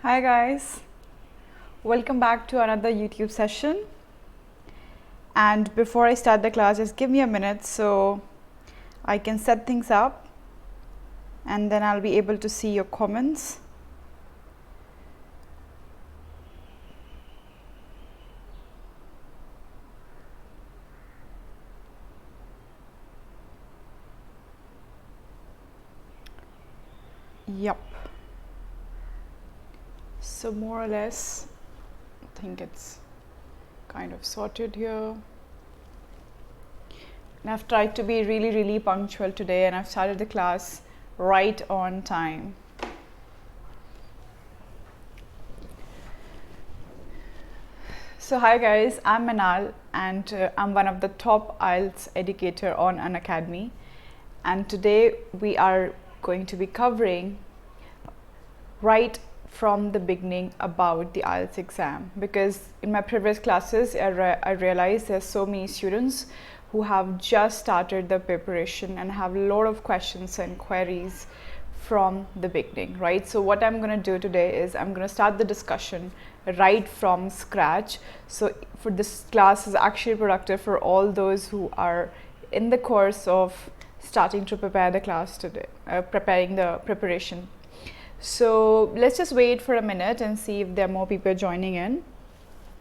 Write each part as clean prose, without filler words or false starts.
Hi guys, welcome back to another YouTube session. And before I start the class, just give me a minute so I can set things up and then I'll be able to see your comments. Yup. So more or less, I think it's kind of sorted here. And I've tried to be really punctual today and I've started the class right on time. So hi guys, I'm Meenaal and I'm one of the top IELTS educator on Unacademy, and today we are going to be covering right from the beginning about the IELTS exam, because in my previous classes I realized there's so many students who have just started the preparation and have a lot of questions and queries from the beginning, right? So what I'm going to do today is I'm going to start the discussion right from scratch. So for this class is actually productive for all those who are in the course of starting to prepare the class today, preparing the preparation. So let's just wait for a minute and see if there are more people joining in.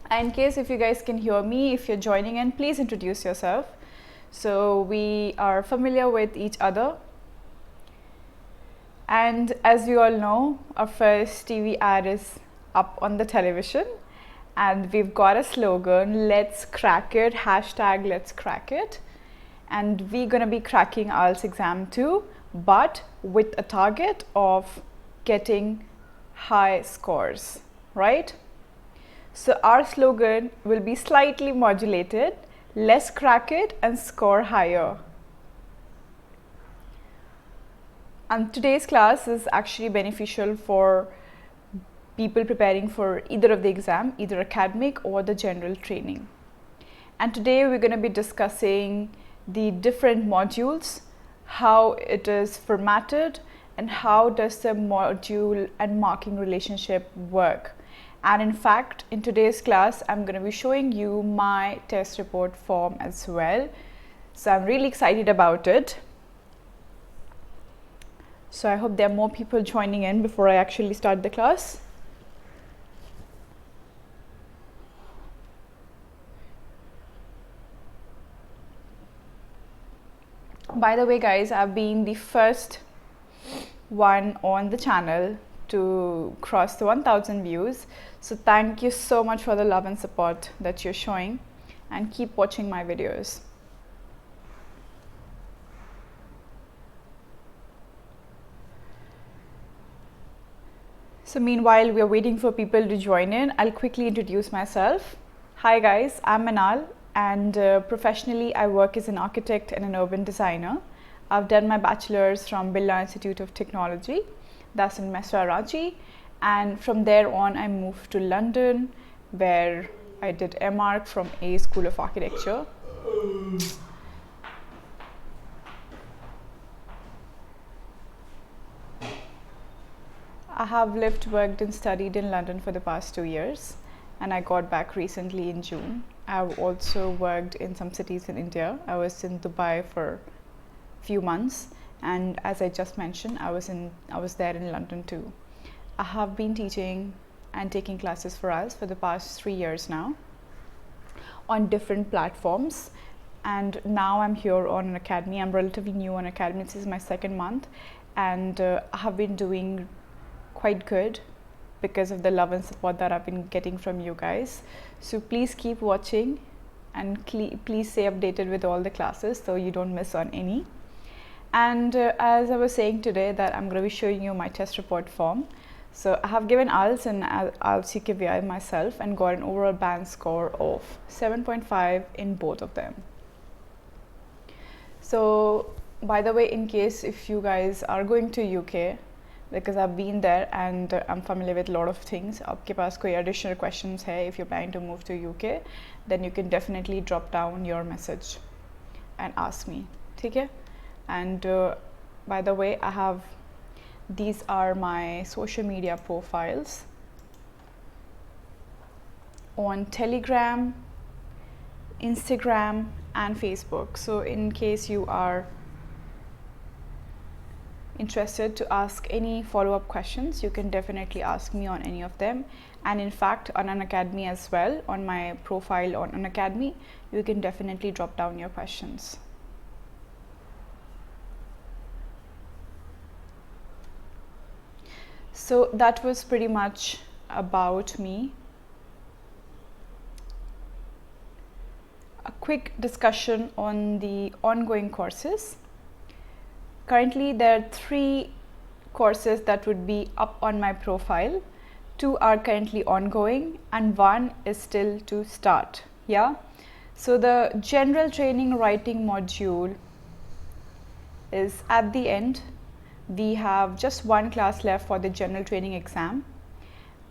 And in case if you guys can hear me, if you're joining in, please introduce yourself so we are familiar with each other. And as you all know, our first TV ad is up on the television and we've got a slogan, let's crack it, hashtag let's crack it. And we're gonna be cracking IELTS exam too, but with a target of getting high scores, right? So our slogan will be slightly modulated, let's crack it and score higher. And today's class is actually beneficial for people preparing for either of the exam, either academic or the general training. And today we're going to be discussing the different modules, how it is formatted, and how does the module and marking relationship work. And in fact, in today's class, I'm going to be showing you my test report form as well. So I'm really excited about it. So I hope there are more people joining in before I actually start the class. By the way guys, I've been the first one on the channel to cross the 1000 views. So thank you so much for the love and support that you're showing, and keep watching my videos. So meanwhile we are waiting for people to join in, I'll quickly introduce myself. Hi guys, I'm Meenaal and professionally I work as an architect and an urban designer. I've done my bachelor's from Birla Institute of Technology, that's in Mesra, Ranchi, and from there on I moved to London where I did MArch from A School of Architecture. I have lived, worked and studied in London for the past 2 years, and I got back recently in June. I've also worked in some cities in India. I was in Dubai for a few months, and as I just mentioned, I was there in London too. I have been teaching and taking classes for IELTS for the past 3 years now on different platforms, and now I'm here on Unacademy. I'm relatively new on Unacademy. This is my second month, and I have been doing quite good because of the love and support that I've been getting from you guys. So please keep watching and please stay updated with all the classes so you don't miss on any. And as I was saying today, that I'm going to be showing you my test report form. So I have given IELTS and IELTS UKVI myself and got an overall band score of 7.5 in both of them. So by the way, in case if you guys are going to UK, because I've been there and I'm familiar with a lot of things, आपके पास कोई additional questions है, if you're planning to move to UK, then you can definitely drop down your message and ask me, ठीक है? And by the way, these are my social media profiles. on Telegram, Instagram and Facebook. So in case you are interested to ask any follow-up questions, you can definitely ask me on any of them. And in fact on Unacademy as well, on my profile on Unacademy, you can definitely drop down your questions. So that was pretty much about me. A quick discussion on the ongoing courses. Currently there are 3 courses that would be up on my profile. 2 are currently ongoing and 1 is still to start. Yeah, so the general training writing module is at the end. We have just 1 class left for the general training exam.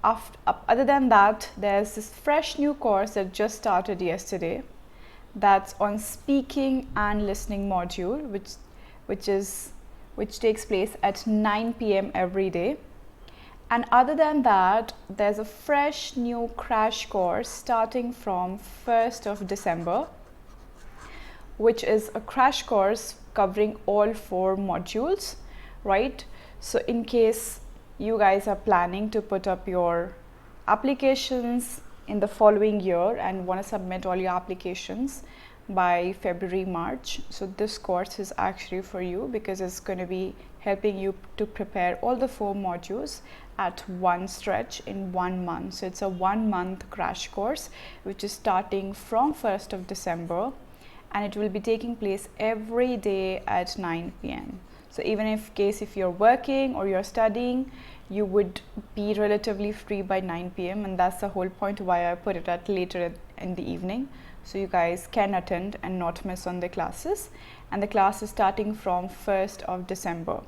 Other than that, there's this fresh new course that just started yesterday, that's on speaking and listening module, which takes place at 9 p.m. every day. And other than that, there's a fresh new crash course starting from 1st of December, which is a crash course covering all 4 modules, right? So in case you guys are planning to put up your applications in the following year and want to submit all your applications by February, March, so this course is actually for you, because it's going to be helping you to prepare all the 4 modules at one stretch in 1 month. So it's a 1-month crash course which is starting from 1st of December, and it will be taking place every day at 9 p.m. So even if you're working or you're studying, you would be relatively free by 9 p.m. and that's the whole point why I put it at later in the evening, so you guys can attend and not miss on the classes. And the class is starting from 1st of December,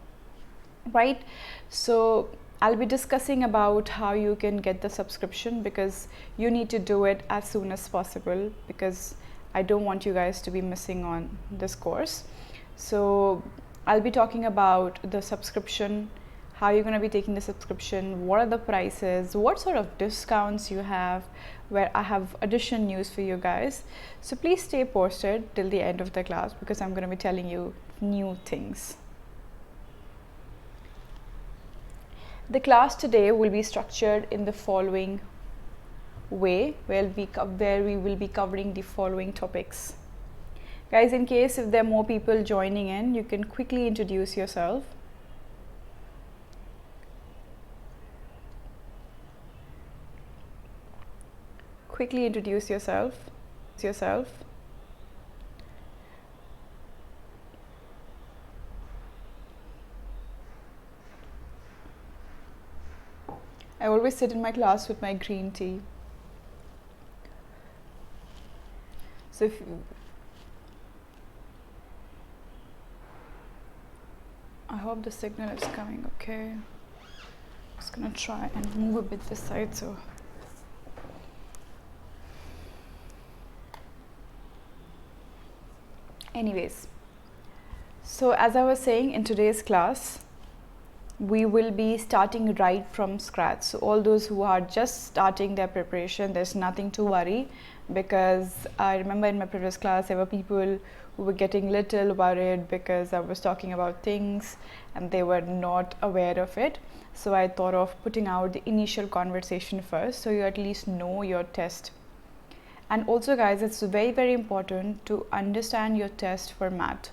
right? So I'll be discussing about how you can get the subscription, because you need to do it as soon as possible, because I don't want you guys to be missing on this course. So I'll be talking about the subscription, how you're going to be taking the subscription, what are the prices, what sort of discounts you have, where I have additional news for you guys. So please stay posted till the end of the class, because I'm going to be telling you new things. The class today will be structured in the following way, where we will be covering the following topics. Guys, in case if there are more people joining in, you can quickly introduce yourself. Quickly introduce yourself. I always sit in my class with my green tea. So if I hope the signal is coming okay. I'm just gonna try and move a bit this side. So anyways, so as I was saying, in today's class we will be starting right from scratch. So all those who are just starting their preparation, there's nothing to worry, because I remember in my previous class there were people who were getting little worried because I was talking about things and they were not aware of it. So I thought of putting out the initial conversation first, so you at least know your test. And also guys, it's very, very important to understand your test format.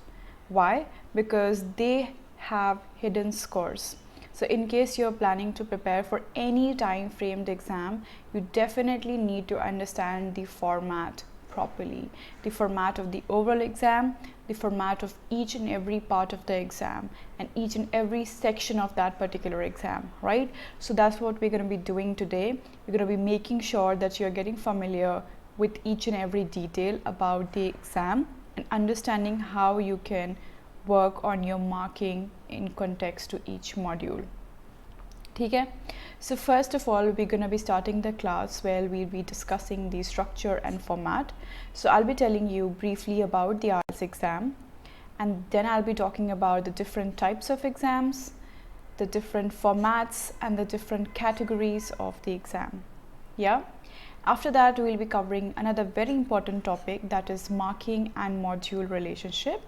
Why? Because they have hidden scores. So in case you're planning to prepare for any time framed exam, you definitely need to understand the format properly. The format of the overall exam, the format of each and every part of the exam, and each and every section of that particular exam, right? So that's what we're going to be doing today. We're going to be making sure that you're getting familiar with each and every detail about the exam and understanding how you can work on your marking in context to each module. Okay? So first of all, we're going to be starting the class where we'll be discussing the structure and format. So I'll be telling you briefly about the IELTS exam, and then I'll be talking about the different types of exams, the different formats, and the different categories of the exam. Yeah? After that, we'll be covering another very important topic, that is marking and module relationship,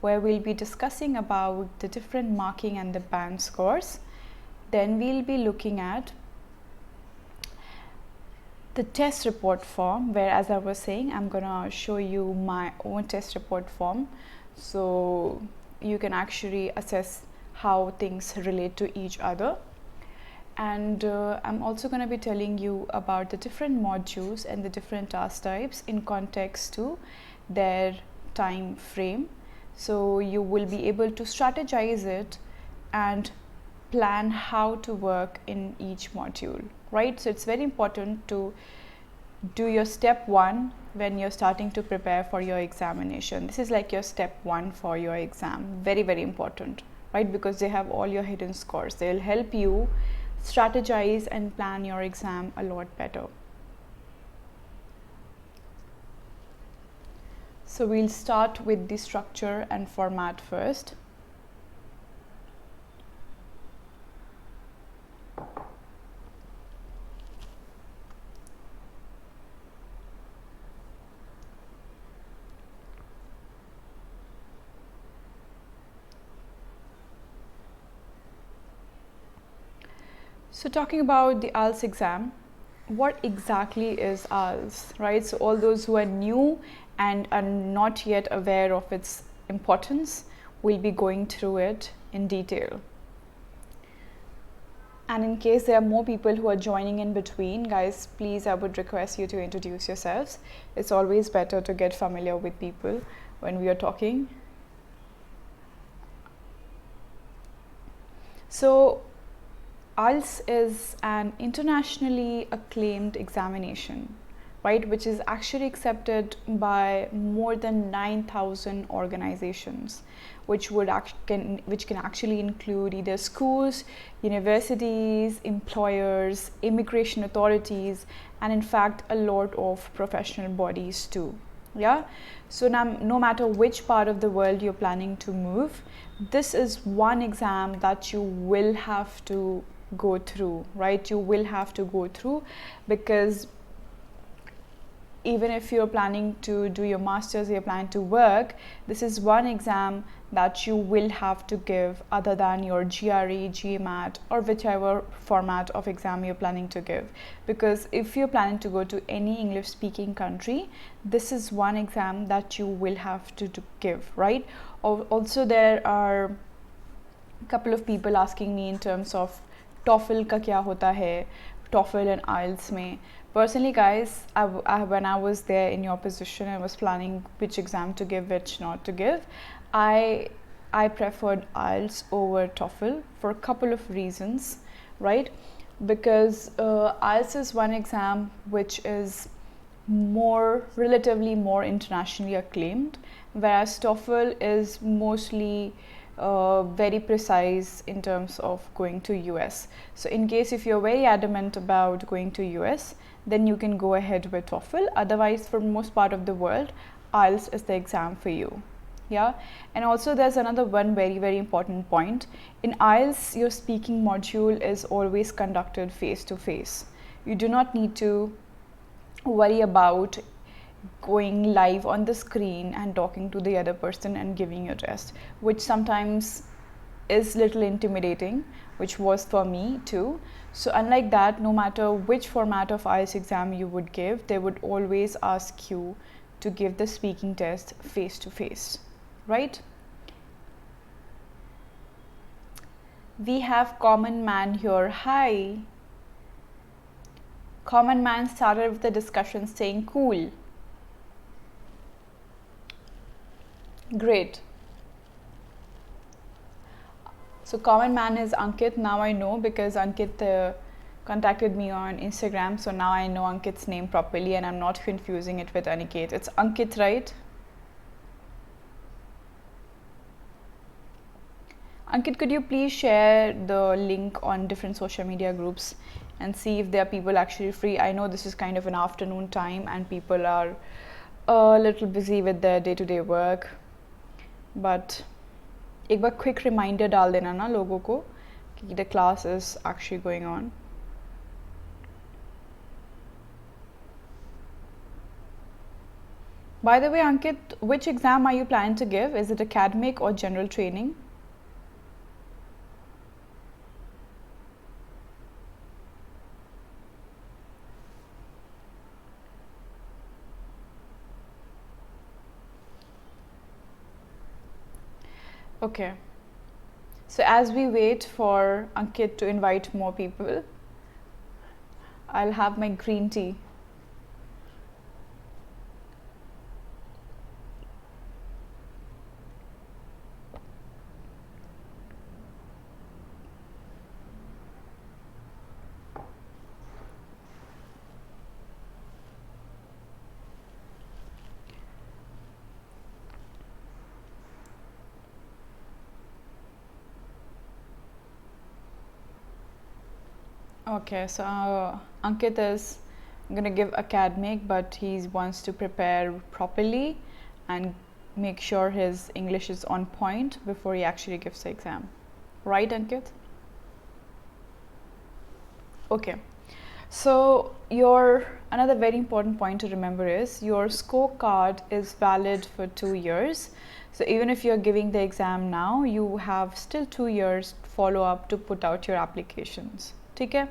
where we'll be discussing about the different marking and the band scores. Then we'll be looking at the test report form, where, as I was saying, I'm gonna show you my own test report form so you can actually assess how things relate to each other. And I'm also going to be telling you about the different modules and the different task types in context to their time frame, so you will be able to strategize it and plan how to work in each module, right? So it's very important to do your step 1 when you're starting to prepare for your examination. This is like your step 1 for your exam. Very, very important, right? Because they have all your hidden scores. They'll help you strategize and plan your exam a lot better. So we'll start with the structure and format first. So talking about the IELTS exam, what exactly is IELTS, right? So all those who are new and are not yet aware of its importance, will be going through it in detail. And in case there are more people who are joining in between, guys, please, I would request you to introduce yourselves. It's always better to get familiar with people when we are talking. So IELTS is an internationally acclaimed examination, right, which is actually accepted by more than 9,000 organizations, which can actually include either schools, universities, employers, immigration authorities, and in fact a lot of professional bodies too. Yeah, so now no matter which part of the world you're planning to move, this is one exam that you will have to go through, right? You will have to go through, because even if you're planning to do your masters, you're planning to work, this is one exam that you will have to give other than your GRE, GMAT, or whichever format of exam you're planning to give. Because if you're planning to go to any English speaking country, this is one exam that you will have to give, right? Also, there are a couple of people asking me in terms of TOEFL का क्या होता है, TOEFL and IELTS में. Personally, guys, when I was there in your position and was planning which exam to give, which not to give, I preferred IELTS over TOEFL for a couple of reasons, right? Because IELTS is one exam which is relatively more internationally acclaimed, whereas TOEFL is mostly very precise in terms of going to US. So in case if you're very adamant about going to US, then you can go ahead with TOEFL. Otherwise, for most part of the world, IELTS is the exam for you. Yeah, and also there's another one very, very important point. In IELTS, your speaking module is always conducted face to face. You do not need to worry about going live on the screen and talking to the other person and giving your test, which sometimes is little intimidating, which was for me too. So unlike that, no matter which format of IELTS exam you would give, they would always ask you to give the speaking test face to face, right? We have Common Man here. Hi. Common Man started with the discussion saying cool. Great. So Common Man is Ankit. Now I know, because Ankit contacted me on Instagram, so now I know Ankit's name properly and I'm not confusing it with Aniket. It's Ankit, right? Ankit, could you please share the link on different social media groups and see if there are people actually free? I know this is kind of an afternoon time and people are a little busy with their day-to-day work, but एक बार quick reminder डाल देना ना लोगों को कि the class is actually going on. By the way, Ankit, which exam are you planning to give? Is it academic or general training? Okay. So as we wait for Ankit to invite more people, I'll have my green tea. Okay, so Ankit is going to give academic, but he wants to prepare properly and make sure his English is on point before he actually gives the exam. Right, Ankit? Okay. So another very important point to remember is your scorecard is valid for 2 years. So even if you're giving the exam now, you have still 2 years follow up to put out your applications. ठीक है,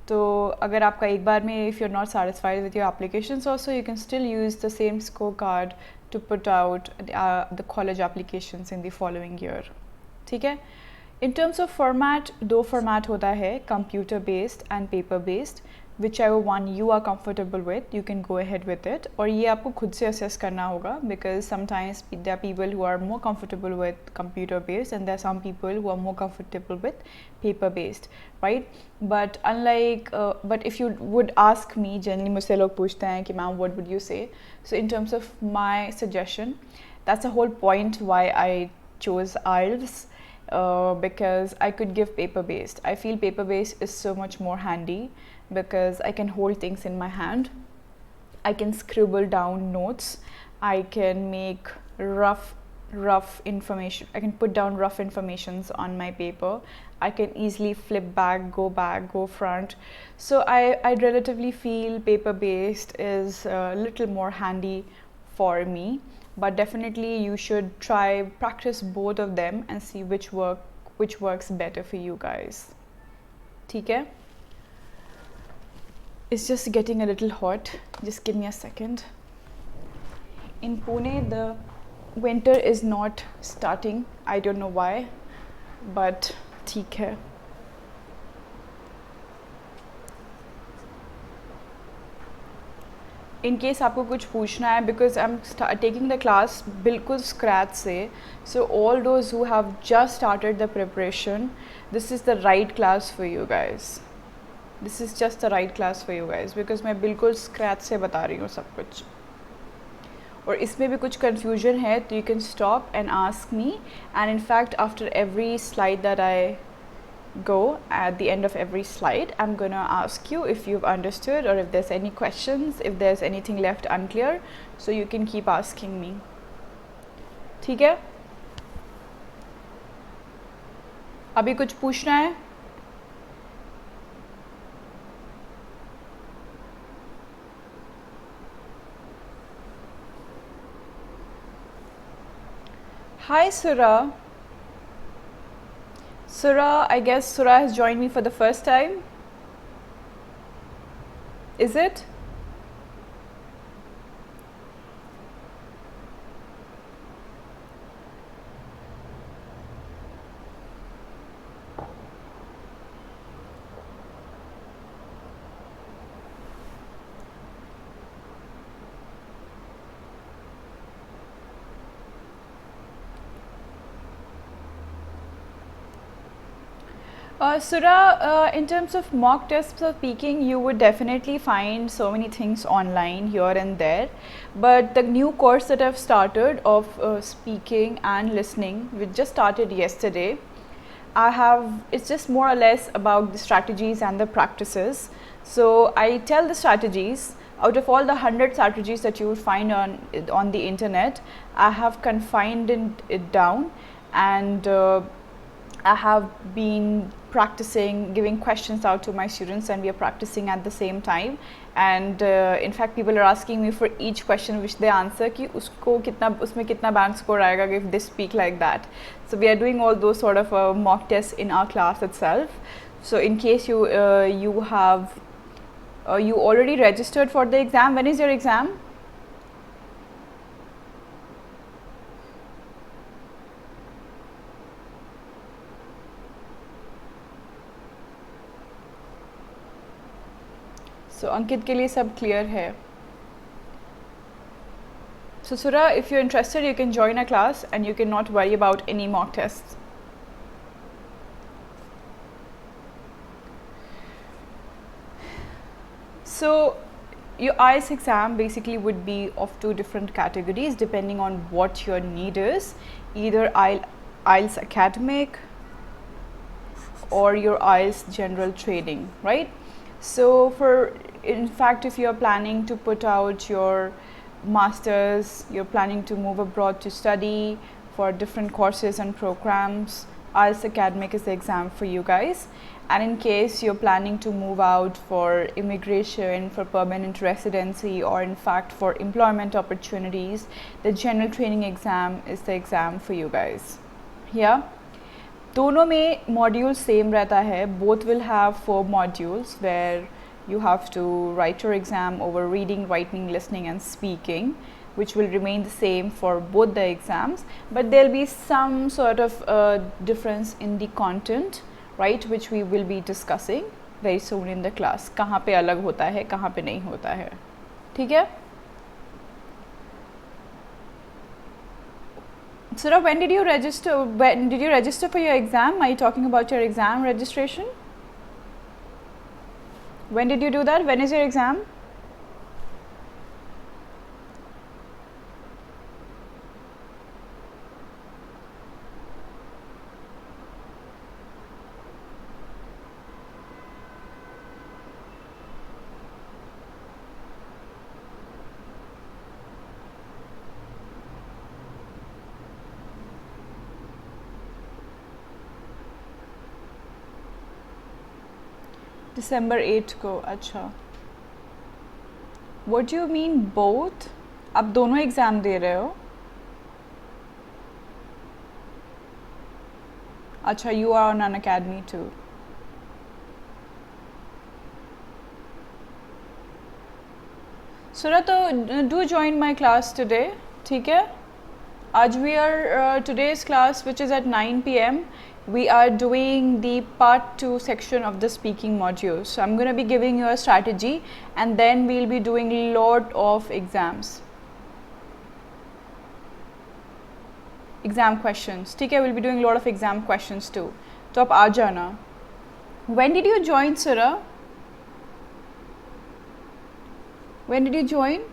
तो अगर आपका एक बार में if you're not satisfied with your applications also, you can still use the same scorecard to put out the college applications in the following year. ठीक है. In terms of format, दो format होता है, computer based and paper based. Whichever one you are comfortable with, you can go ahead with it. और ये आपको खुद से assess करना होगा, because sometimes there are people who are more comfortable with computer based and there are some people who are more comfortable with paper based, right? But unlike but if you would ask me, generally मुझसे लोग पूछते हैं कि ma'am what would you say? So in terms of my suggestion, that's the whole point why I chose IELTS. Because I could give paper based. I feel paper based is so much more handy because I can hold things in my hand, I can scribble down notes, I can make rough information, I can put down rough informations on my paper, I can easily flip back, go front. So I relatively feel paper based is a little more handy for me. But definitely you should practice both of them and see which works better for you guys. ठीक है? It's just getting a little hot. Just give me a second. In Pune, the winter is not starting. I don't know why, but ठीक है. In case आपको कुछ पूछना है, because I'm taking the class बिल्कुल scratch से, so all those who have just started the preparation, this is the right class for you guys. This is just the right class for you guys because मैं बिल्कुल scratch से बता रही हूँ सब कुछ. और इसमें भी कुछ confusion है तो you can stop and ask me, and in fact after every slide that I go, at the end of every slide I'm gonna ask you if you've understood or if there's any questions, if there's anything left unclear, so you can keep asking me. ठीक है? अभी कुछ पूछना है? Hi Surah. Surah, I guess Surah has joined me for the first time. Is it? Surah, in terms of mock tests of speaking, you would definitely find so many things online here and there. But the new course that I've started of speaking and listening, which just started yesterday, it's just more or less about the strategies and the practices. So I tell the strategies. Out of all the 100 strategies that you will find on the internet, I have confined it down, and I have been practicing giving questions out to my students, and we are practicing at the same time. And in fact, people are asking me for each question which they answer कि उसको कितना उसमें कितना band score आएगा if they speak like that. So we are doing all those sort of mock tests in our class itself. So in case you you already registered for the exam, when is your exam? So अंकित के लिए सब clear है. So Sura, if you're interested, you can join our class and you can not worry about any mock tests. So your IELTS exam basically would be of two different categories depending on what your need is, either IELTS academic or your IELTS general training, right? So in fact, if you're planning to put out your masters, you're planning to move abroad to study for different courses and programs, IELTS academic is the exam for you guys. And in case you're planning to move out for immigration, for permanent residency, or in fact for employment opportunities, the general training exam is the exam for you guys. Yeah, दोनों में modules same रहता है. Both will have 4 modules where you have to write your exam over reading, writing, listening and speaking, which will remain the same for both the exams, but there'll be some sort of difference in the content, right, which we will be discussing very soon in the class. कहाँ पे अलग होता है, कहाँ पे नहीं होता है, ठीक है? Sura, when did you register? When did you register for your exam? Are you talking about your exam registration? When did you do that? When is your exam? December 8 को. अच्छा, what do you mean both? आप दोनों exam दे रहे हो? अच्छा, you are on Unacademy too. Sura, तो do join my class today, ठीक है? आज we are today's class, which is at 9 p.m. we are doing the part 2 section of the speaking module. So I'm going to be giving you a strategy, and then we'll be doing a lot of exam questions. ठीक है, we'll be doing a lot of exam questions too. तो आप आ जाना. When did you join, Sura? When did you join?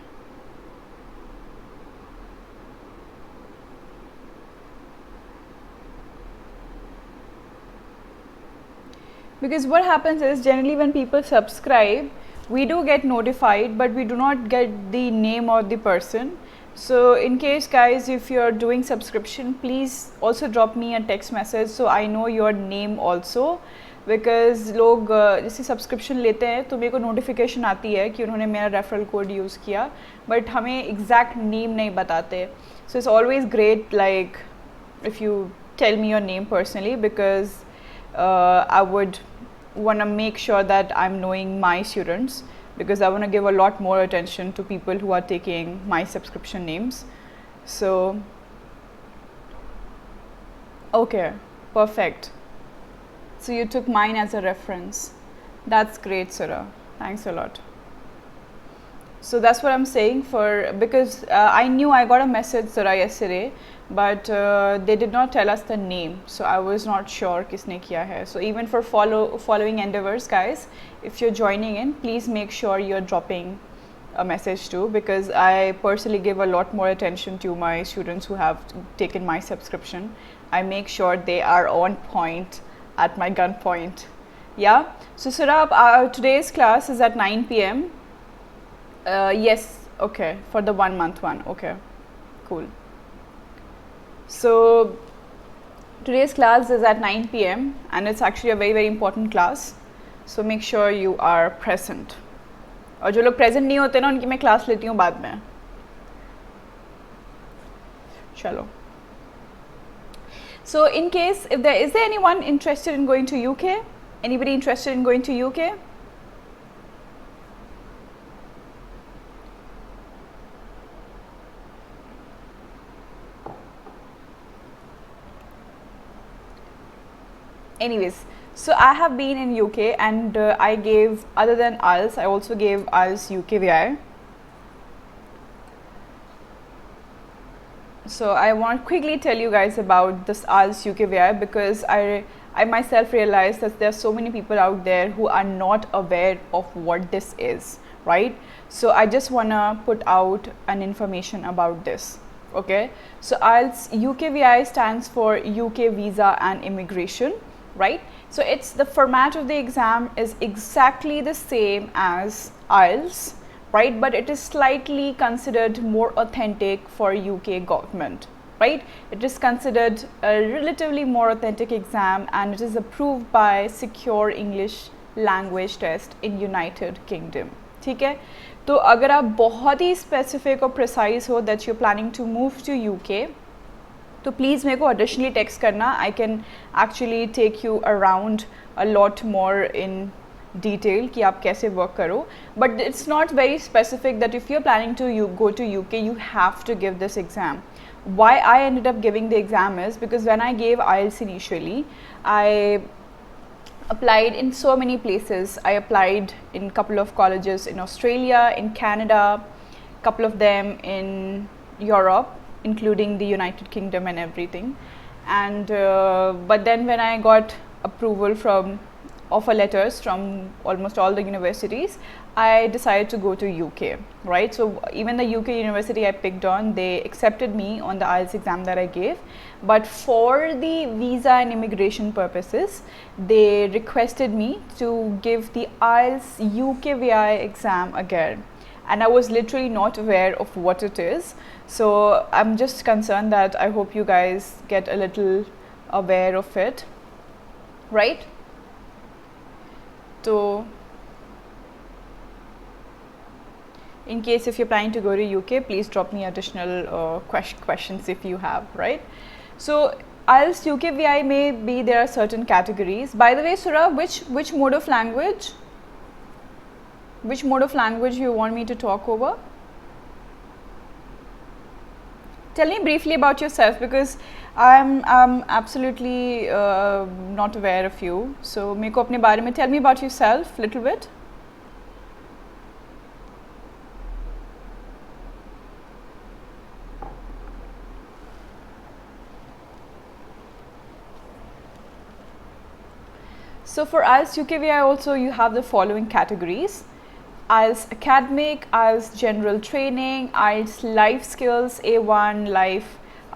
Because what happens is, generally when people subscribe, we do get notified, but we do not get the name of the person. So in case guys, if you're doing subscription, please also drop me a text message so I know your name also. Because लोग जैसे subscription लेते हैं तो मेरे को notification आती है कि उन्होंने मेरा रेफरल कोड यूज़ किया, बट हमें एग्जैक्ट नेम नहीं बताते. So it's always great like if you tell me your name personally, because I would want to make sure that I'm knowing my students, because I want to give a lot more attention to people who are taking my subscription names. So okay, perfect. So you took mine as a reference. That's great, Sura. Thanks a lot. So that's what I'm saying, because I knew I got a message, Sura, yesterday, but they did not tell us the name, so I was not sure किसने किया है. So even for following endeavors, guys, if you're joining in, please make sure you're dropping a message too, because I personally give a lot more attention to my students who have taken my subscription. I make sure they are on point, at my gunpoint. Yeah. So Sura, today's class is at 9 p.m. Yes, okay, for the 1 month one. Okay, cool. So Today's class is at 9 p.m. and it's actually a very important class. So make sure you are present. और जो लोग present नहीं होते ना उनकी मैं class लेती हूँ बाद में. चलो. So in case if there is there anyone interested in going to UK? Anybody interested in going to UK? Anyways, so I have been in UK and I gave, other than IELTS, I also gave IELTS UKVI. So I want to quickly tell you guys about this IELTS UKVI because I myself realized that there are so many people out there who are not aware of what this is, right? So I just want to put out an information about this. Okay, so IELTS UKVI stands for UK Visa and Immigration, right? So it's the format of the exam is exactly the same as IELTS, right? But it is slightly considered more authentic for UK government, right? It is considered a relatively more authentic exam and it is approved by Secure English Language Test in United Kingdom. ठीक है, तो अगर आप बहुत ही specific और precise हो that you planning to move to UK तो प्लीज़ मेरे को एडिशनली टेक्स्ट करना. I can actually take you around a lot more in detail कि आप कैसे वर्क करो. But it's not very specific that if you are planning to go to UK you have to give this exam. Why I ended up giving the exam is because when I gave IELTS initially, I applied in so many places. I applied in a couple of colleges in Australia, in Canada, couple of them in Europe, including the United Kingdom and everything. And but then when I got approval from offer letters from almost all the universities, I decided to go to UK, right? So even the UK university I picked on, they accepted me on the IELTS exam that I gave, but for the visa and immigration purposes, they requested me to give the IELTS UKVI exam again, and I was literally not aware of what it is. So I'm just concerned that I hope you guys get a little aware of it, right? So in case if you're planning to go to UK, please drop me additional questions if you have, right? So IELTS UKVI may be there are certain categories. By the way, Surah, which mode of language? Which mode of language you want me to talk over? Tell me briefly about yourself because I'm absolutely not aware of you. So मेरे को अपने बारे में tell me about yourself little bit. So for IELTS UKVI also you have the following categories: IELTS Academic, IELTS General Training, IELTS Life Skills A1,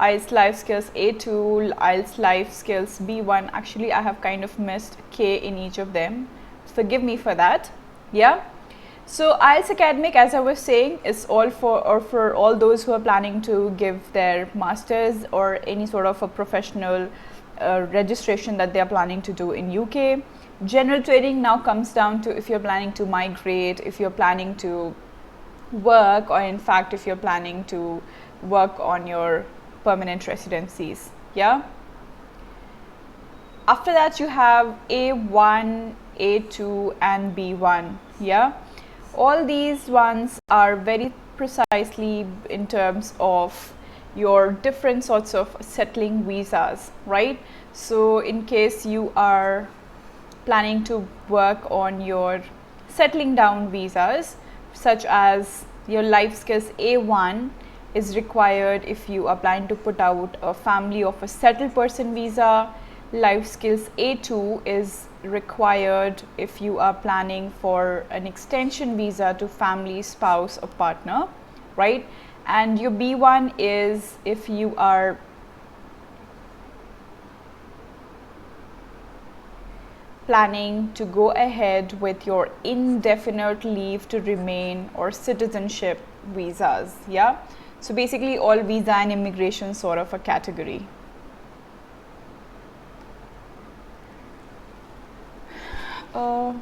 IELTS Life Skills A2, IELTS Life Skills B1. Actually, I have kind of missed K in each of them. Forgive me for that. Yeah. So IELTS Academic, as I was saying, is all for all those who are planning to give their masters or any sort of a professional registration that they are planning to do in UK. General training now comes down to if you're planning to migrate, if you're planning to work, or in fact if you're planning to work on your permanent residencies. Yeah. After that you have A1, A2 and B1. Yeah. All these ones are very precisely in terms of your different sorts of settling visas, right? So in case you are planning to work on your settling down visas, such as your life skills A1 is required if you are planning to put out a family of a settled person visa. Life skills A2 is required if you are planning for an extension visa to family, spouse or partner, right? And your B1 is if you are planning to go ahead with your indefinite leave to remain or citizenship visas. Yeah. So basically all visa and immigration sort of a category. Uh,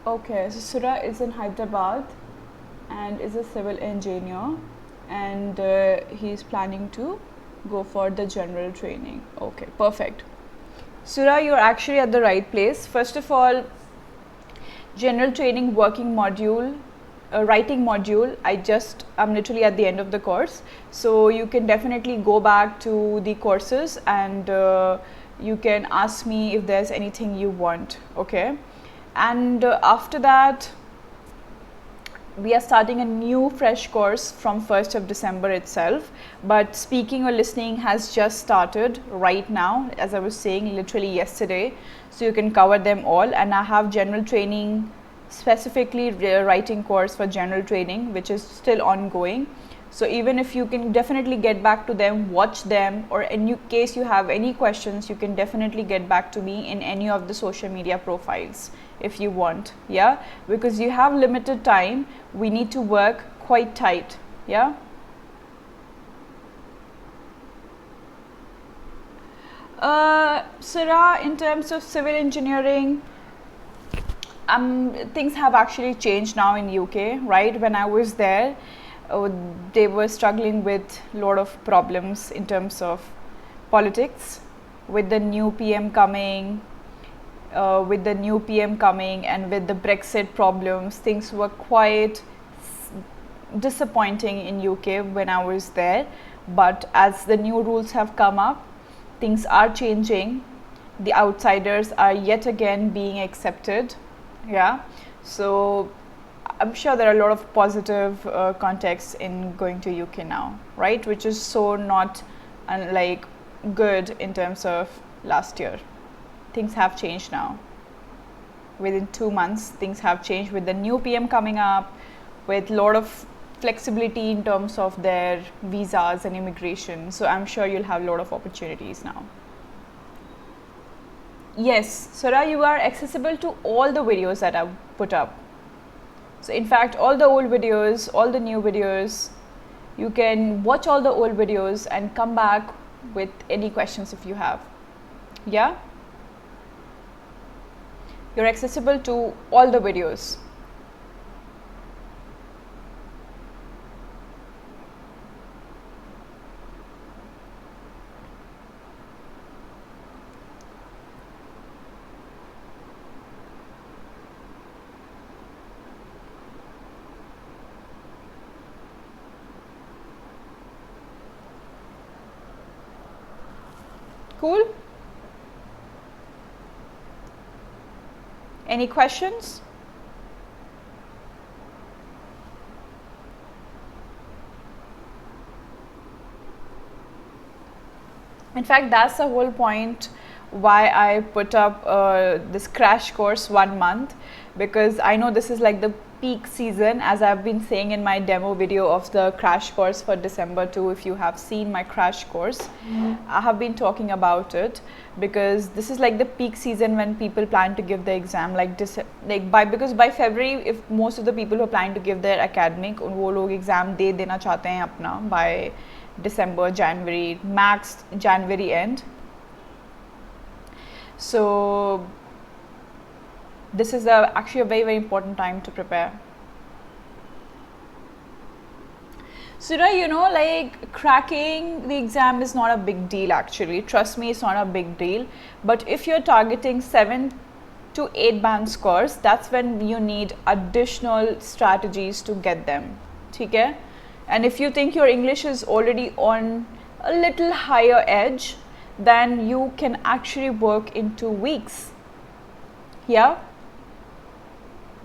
okay, so Surah is in Hyderabad and is a civil engineer, and he's planning to go for the general training. Okay, perfect. Surah, you're actually at the right place. First of all, general training working module, writing module, I'm literally at the end of the course, so you can definitely go back to the courses and you can ask me if there's anything you want. Okay, and after that we are starting a new fresh course from 1st of December itself, but speaking or listening has just started right now, as I was saying, literally yesterday, so you can cover them all. And I have general training, specifically writing course for general training, which is still ongoing. So even if you can definitely get back to them, watch them, or in case you have any questions, you can definitely get back to me in any of the social media profiles if you want. Yeah, because you have limited time, we need to work quite tight. Yeah. Sarah, in terms of civil engineering, things have actually changed now in UK, right? When I was there, they were struggling with a lot of problems in terms of politics, with the new PM coming, and with the Brexit problems. Things were quite disappointing in UK when I was there, but as the new rules have come up, things are changing. The outsiders are yet again being accepted. Yeah, so I'm sure there are a lot of positive contexts in going to UK now, right? Which is so not like good in terms of last year. Things have changed now. Within 2 months, things have changed with the new PM coming up, with a lot of flexibility in terms of their visas and immigration. So I'm sure you'll have a lot of opportunities now. Yes, Surah, you are accessible to all the videos that I've put up. So in fact, all the old videos, all the new videos, you can watch all the old videos and come back with any questions if you have. Yeah? You're accessible to all the videos. Cool? Any questions? In fact, that's the whole point why I put up this crash course 1 month, because I know this is like the peak season, as I've been saying in my demo video of the crash course for December 2. If you have seen my crash course, I have been talking about it, because this is like the peak season when people plan to give the exam, because by February, if most of the people who are planning to give their academic, वो लोग exam दे देना चाहते हैं अपना by December, January, max January end. So this is actually a very, very important time to prepare. Surah, you know, like cracking the exam is not a big deal actually. Trust me, it's not a big deal. But if you're targeting 7 to 8 band scores, that's when you need additional strategies to get them. Okay? And if you think your English is already on a little higher edge, then you can actually work in 2 weeks. Yeah?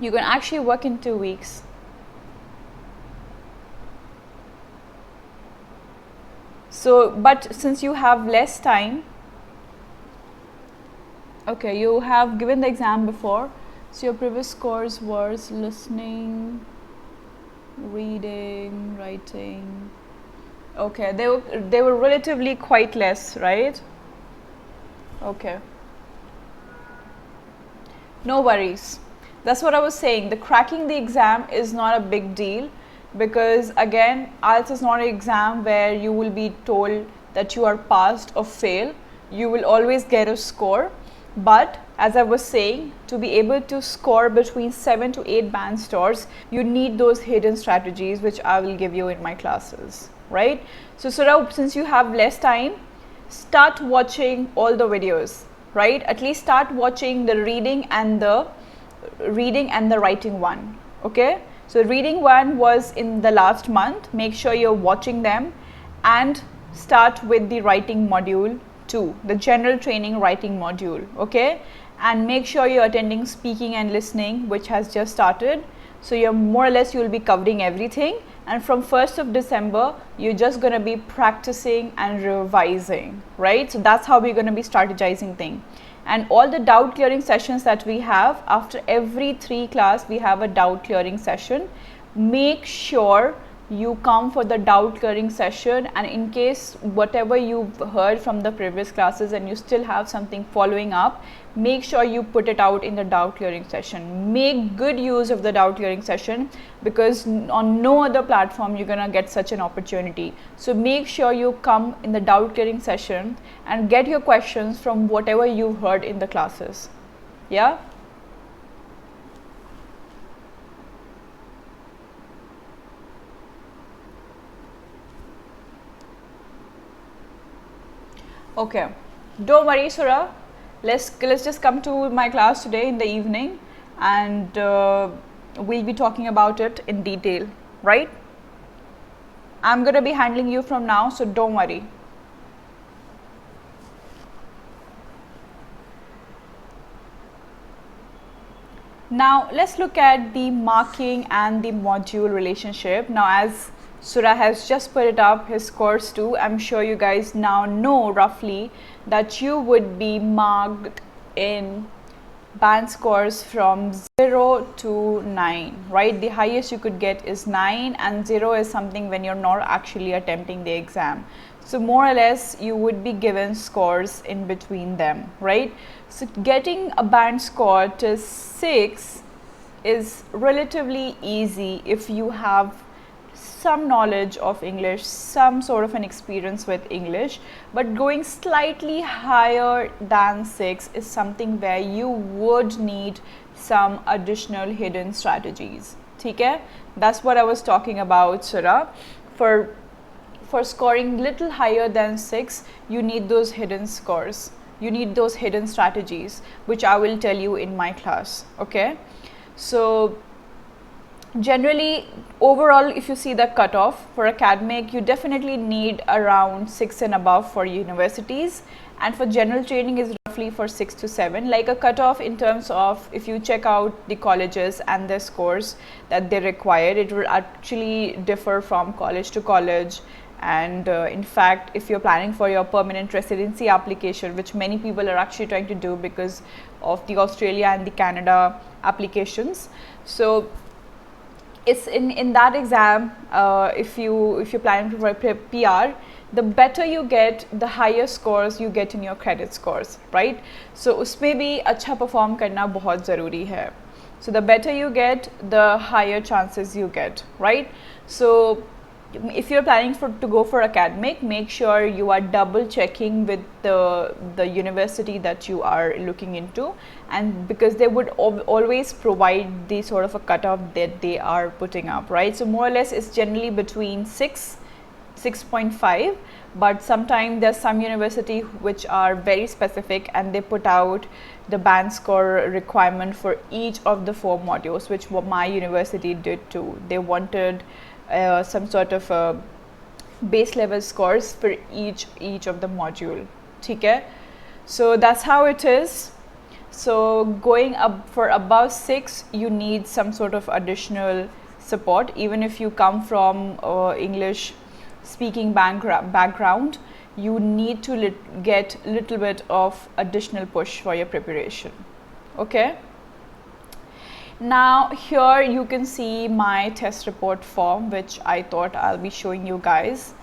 You can actually work in 2 weeks. So, but since you have less time, okay, you have given the exam before, so your previous scores was listening, reading, writing. Okay, they were relatively quite less, right? Okay. No worries. That's what I was saying. The cracking the exam is not a big deal, because again, IELTS is not an exam where you will be told that you are passed or fail. you will always get a score, but as I was saying, to be able to score between 7 to 8 band scores, you need those hidden strategies which I will give you in my classes, right? So Surah, since you have less time, start watching all the videos, right? At least start watching the reading and the writing one, okay? So reading one was in the last month. Make sure you're watching them, and start with the writing module 2, the general training writing module, okay? And make sure you're attending speaking and listening, which has just started. So you're more or less, you'll be covering everything, and from 1st of December you're just going to be practicing and revising, right? So that's how we're going to be strategizing thing. And all the doubt clearing sessions that we have, after every 3 class we have a doubt clearing session. Make sure you come for the doubt clearing session, and in case whatever you've heard from the previous classes and you still have something following up, make sure you put it out in the doubt clearing session. Make good use of the doubt clearing session, because on no other platform you're gonna get such an opportunity. So make sure you come in the doubt clearing session and get your questions from whatever you've heard in the classes. Yeah. Okay, don't worry Surah, let's just come to my class today in the evening, and we'll be talking about it in detail, right? I'm gonna be handling you from now, so don't worry. Now let's look at the marking and the module relationship. Now, as Surah has just put it up, his course too, I'm sure you guys now know roughly that you would be marked in band scores from 0 to 9, right? The highest you could get is 9, and 0 is something when you're not actually attempting the exam. So more or less you would be given scores in between them, right? So getting a band score to 6 is relatively easy if you have some knowledge of English, some sort of an experience with English, but going slightly higher than 6 is something where you would need some additional hidden strategies. Okay? That's what I was talking about, Surah. For scoring little higher than 6, you need those hidden scores. You need those hidden strategies, which I will tell you in my class. Okay? So generally, overall, if you see the cutoff for academic, you definitely need around 6 and above for universities, and for general training is roughly for 6 to 7, like a cutoff in terms of, if you check out the colleges and their scores that they require, it will actually differ from college to college. And in fact, if you're planning for your permanent residency application, which many people are actually trying to do because of the Australia and the Canada applications, so it's in that exam, if you're planning for PR, the better you get, the higher scores you get in your credit scores, right? So उसमें भी अच्छा perform करना बहुत ज़रूरी है. So the better you get, the higher chances you get, right? So if you're planning to go for academic, make sure you are double checking with the university that you are looking into, and because they would always provide the sort of a cutoff that they are putting up, right? So more or less it's generally between 6.5, but sometimes there's some university which are very specific and they put out the band score requirement for each of the 4 modules, which my university did too. They wanted some sort of base level scores for each of the module. Okay? So that's how it is. So going up for above 6, you need some sort of additional support. Even if you come from English speaking background, you need to get a little bit of additional push for your preparation. Okay? Now here you can see my test report form, which I thought I'll be showing you guys,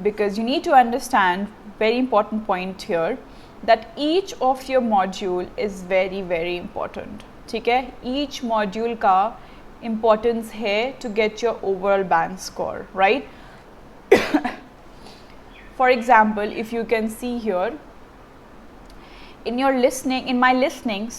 because you need to understand, very important point here, that each of your module is very very important. ठीक है? Each module का importance है to get your overall band score, right? For example, if you can see here, in my listening.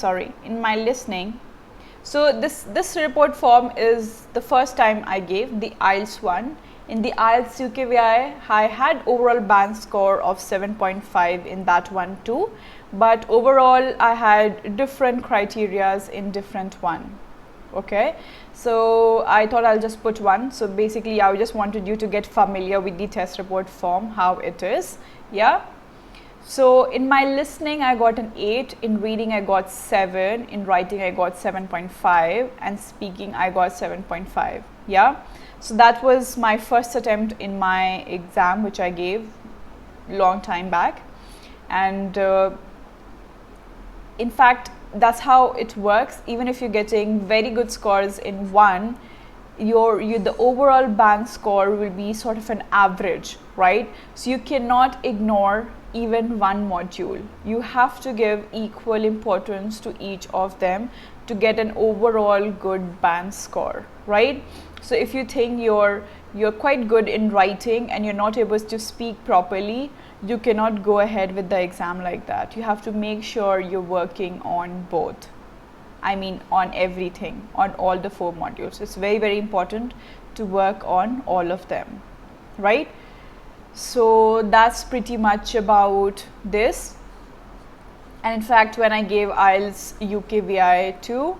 So this report form is the first time I gave the IELTS one. In the IELTS UKVI, I had overall band score of 7.5 in that one too, but overall I had different criterias in different one. Okay, so I thought I'll just put one. So basically I just wanted you to get familiar with the test report form, how it is. Yeah. So in my listening I got an 8, in reading I got 7, in writing I got 7.5, and speaking I got 7.5. Yeah, so that was my first attempt in my exam, which I gave long time back. And in fact that's how it works. Even if you're getting very good scores in one, the overall band score will be sort of an average, right? So you cannot ignore even one module. You have to give equal importance to each of them to get an overall good band score, right? So if you think you're quite good in writing and you're not able to speak properly, you cannot go ahead with the exam like that. You have to make sure you're working on both. I mean on everything, on all the 4 modules. It's very, very important to work on all of them, right? So that's pretty much about this. And in fact, when I gave IELTS UKVI 2,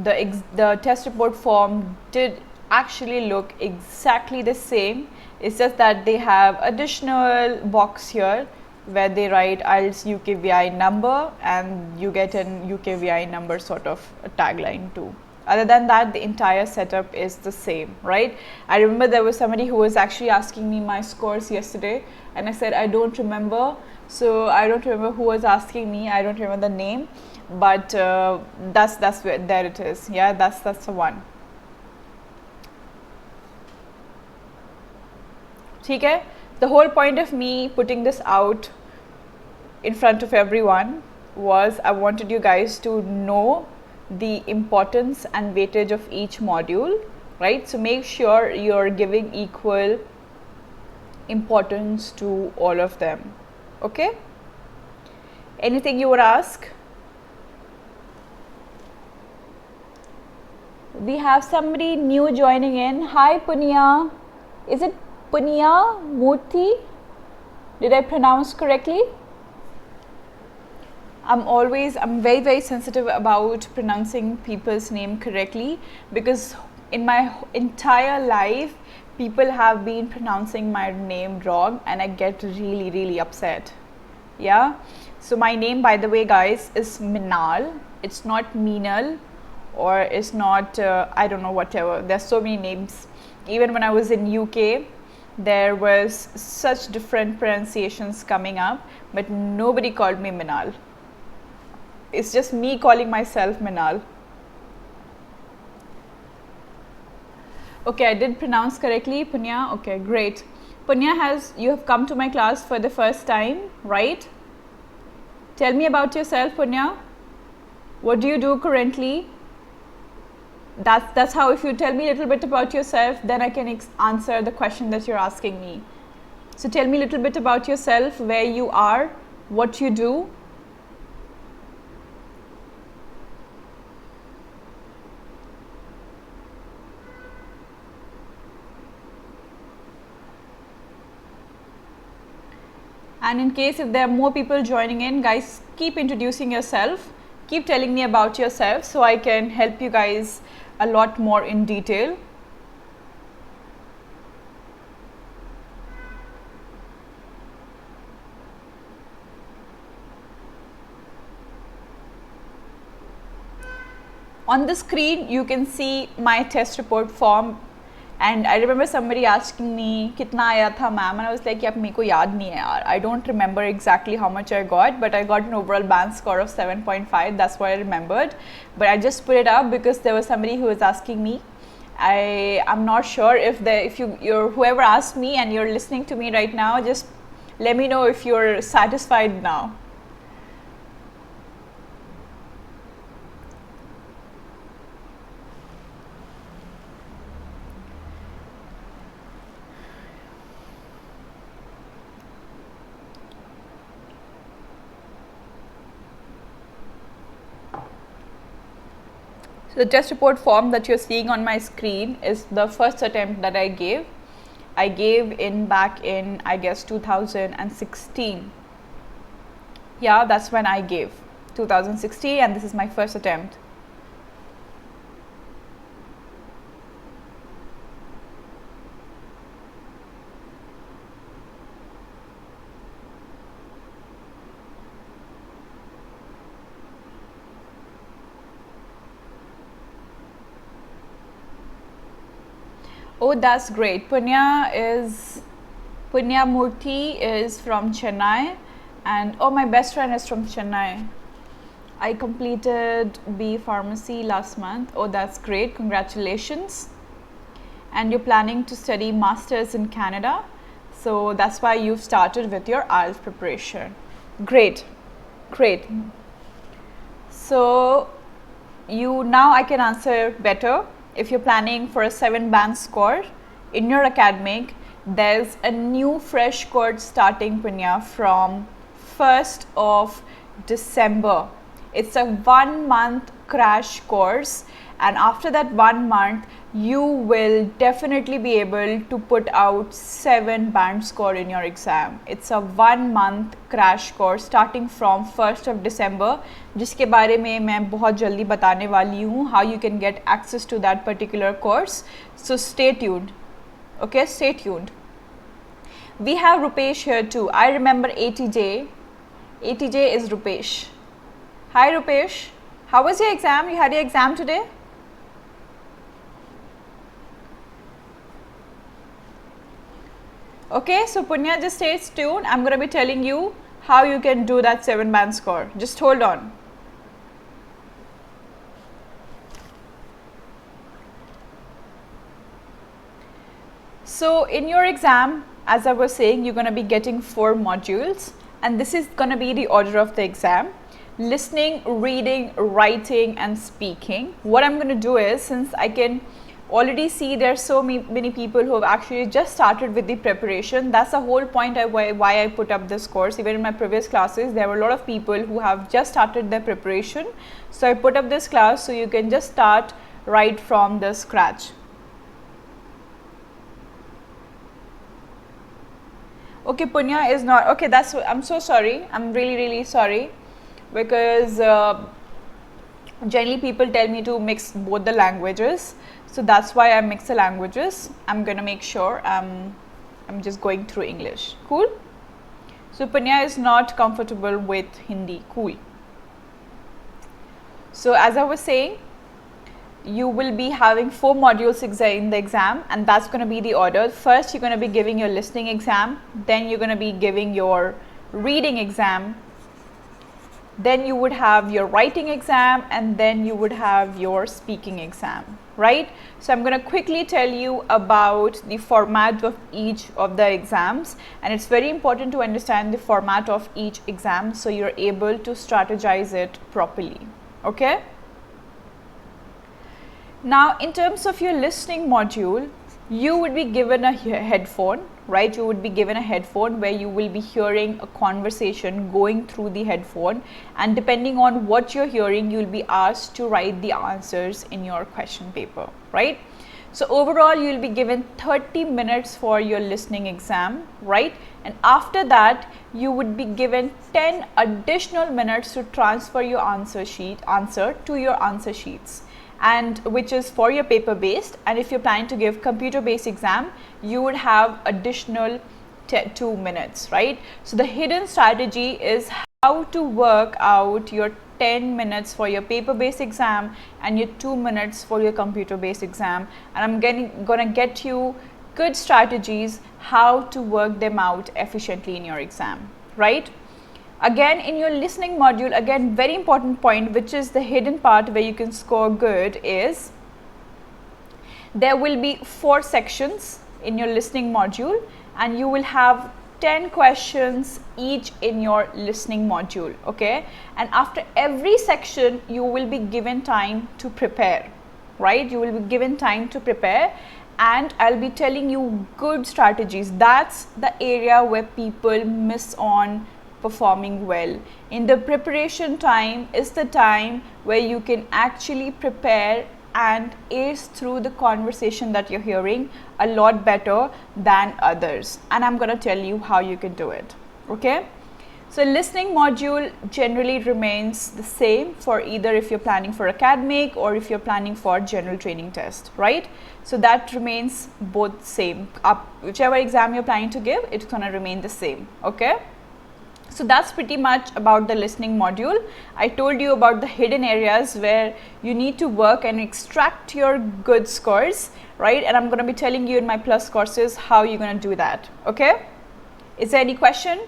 the test report form did actually look exactly the same. It's just that they have additional box here where they write IELTS UKVI number, and you get an UKVI number sort of a tagline too. Other than that, the entire setup is the same, right? I remember there was somebody who was actually asking me my scores yesterday, and I said I don't remember. So I don't remember who was asking me. I don't remember the name, but that's where, there it is. Yeah, that's the one. Okay, the whole point of me putting this out in front of everyone was I wanted you guys to know the importance and weightage of each module, right? So make sure you're giving equal importance to all of them. Okay, anything you would ask? We have somebody new joining in. Hi Punya, is it Punya Murthy? Did I pronounce correctly? I'm very, very sensitive about pronouncing people's name correctly, because in my entire life people have been pronouncing my name wrong and I get really, really upset. Yeah, so my name, by the way guys, is Meenaal. It's not Meenal, or it's not I don't know, whatever. There's so many names. Even when I was in UK, there was such different pronunciations coming up, but nobody called me Meenaal. It's just me calling myself Meenaal. Okay, I did pronounce correctly, Punya. Okay, great. Punya, you have come to my class for the first time, right? Tell me about yourself, Punya. What do you do currently? That's how, if you tell me a little bit about yourself, then I can answer the question that you're asking me. So tell me a little bit about yourself, where you are, what you do. And in case if there are more people joining in, guys, keep introducing yourself, keep telling me about yourself so I can help you guys a lot more in detail. On the screen you can see my test report form, and I remember somebody asking me kitna aaya tha ma'am, and I was like yaar meko yaad nahi hai yaar. I don't remember exactly how much I got, but I got an overall band score of 7.5. that's what I remembered, but I just put it up because there was somebody who was asking me. I'm not sure if you're whoever asked me and you're listening to me right now, just let me know if you're satisfied now. So the test report form that you're seeing on my screen is the first attempt that I gave. I gave back in I guess 2016. Yeah, that's when I gave 2016, and this is my first attempt. Oh, that's great. Punya Murthy is from Chennai, and oh, my best friend is from Chennai. I completed B Pharmacy last month. Oh, that's great. Congratulations. And you're planning to study masters in Canada, so that's why you've started with your IELTS preparation. Great. So now I can answer better. If you're planning for a 7-band score in your academic, there's a new fresh course starting, Punya, from 1st of December. It's a 1-month crash course, and after that 1 month you will definitely be able to put out 7-band score in your exam. It's a 1-month crash course starting from 1st of December, जिसके बारे में मैं बहुत जल्दी बताने वाली हूँ, how you can get access to that particular course. So stay tuned. Okay, stay tuned. We have Rupesh here too. I remember ATJ. ATJ is Rupesh. Hi Rupesh, how was your exam? You had your exam today? Okay, so Punya, just stay tuned. I'm going to be telling you how you can do that 7-band score. Just hold on. So in your exam, as I was saying, you're going to be getting 4 modules, and this is going to be the order of the exam: listening, reading, writing, and speaking. What I'm going to do is, since I can already see there's so many people who have actually just started with the preparation, that's the whole point why I put up this course. Even in my previous classes, there were a lot of people who have just started their preparation, so I put up this class so you can just start right from the scratch. Okay, Punya is not okay. I'm so sorry. I'm really sorry, because generally people tell me to mix both the languages, so that's why I mix the languages. I'm gonna make sure I'm just going through English. Cool. So Punya is not comfortable with Hindi. Cool. So as I was saying, you will be having 4 modules in the exam, and that's going to be the order. First, you're going to be giving your listening exam, then you're going to be giving your reading exam, then you would have your writing exam, and then you would have your speaking exam, right? So I'm going to quickly tell you about the format of each of the exams, and it's very important to understand the format of each exam so you're able to strategize it properly. Okay? Now, in terms of your listening module, you would be given a headphone, right? You would be given a headphone where you will be hearing a conversation going through the headphone, and depending on what you're hearing, you'll be asked to write the answers in your question paper, right? So overall, you'll be given 30 minutes for your listening exam, right? And after that, you would be given 10 additional minutes to transfer your answer to your answer sheets, and which is for your paper based. And if you're planning to give computer based exam, you would have additional 2 minutes, right? So the hidden strategy is how to work out your 10 minutes for your paper based exam and your 2 minutes for your computer based exam, and I'm gonna get you good strategies how to work them out efficiently in your exam, right? Again, in your listening module, again, very important point, which is the hidden part where you can score good, is there will be 4 sections in your listening module, and you will have 10 questions each in your listening module, okay? And after every section, you will be given time to prepare, right? You will be given time to prepare, and I'll be telling you good strategies. That's the area where people miss on performing well. In the preparation time is the time where you can actually prepare and ace through the conversation that you're hearing a lot better than others, and I'm going to tell you how you can do it. Okay, so listening module generally remains the same for either if you're planning for academic or if you're planning for general training test, right? So that remains both same. Whichever exam you're planning to give, it's going to remain the same. Okay, so that's pretty much about the listening module. I told you about the hidden areas where you need to work and extract your good scores, right? And I'm going to be telling you in my plus courses how you're going to do that. Okay, is there any question?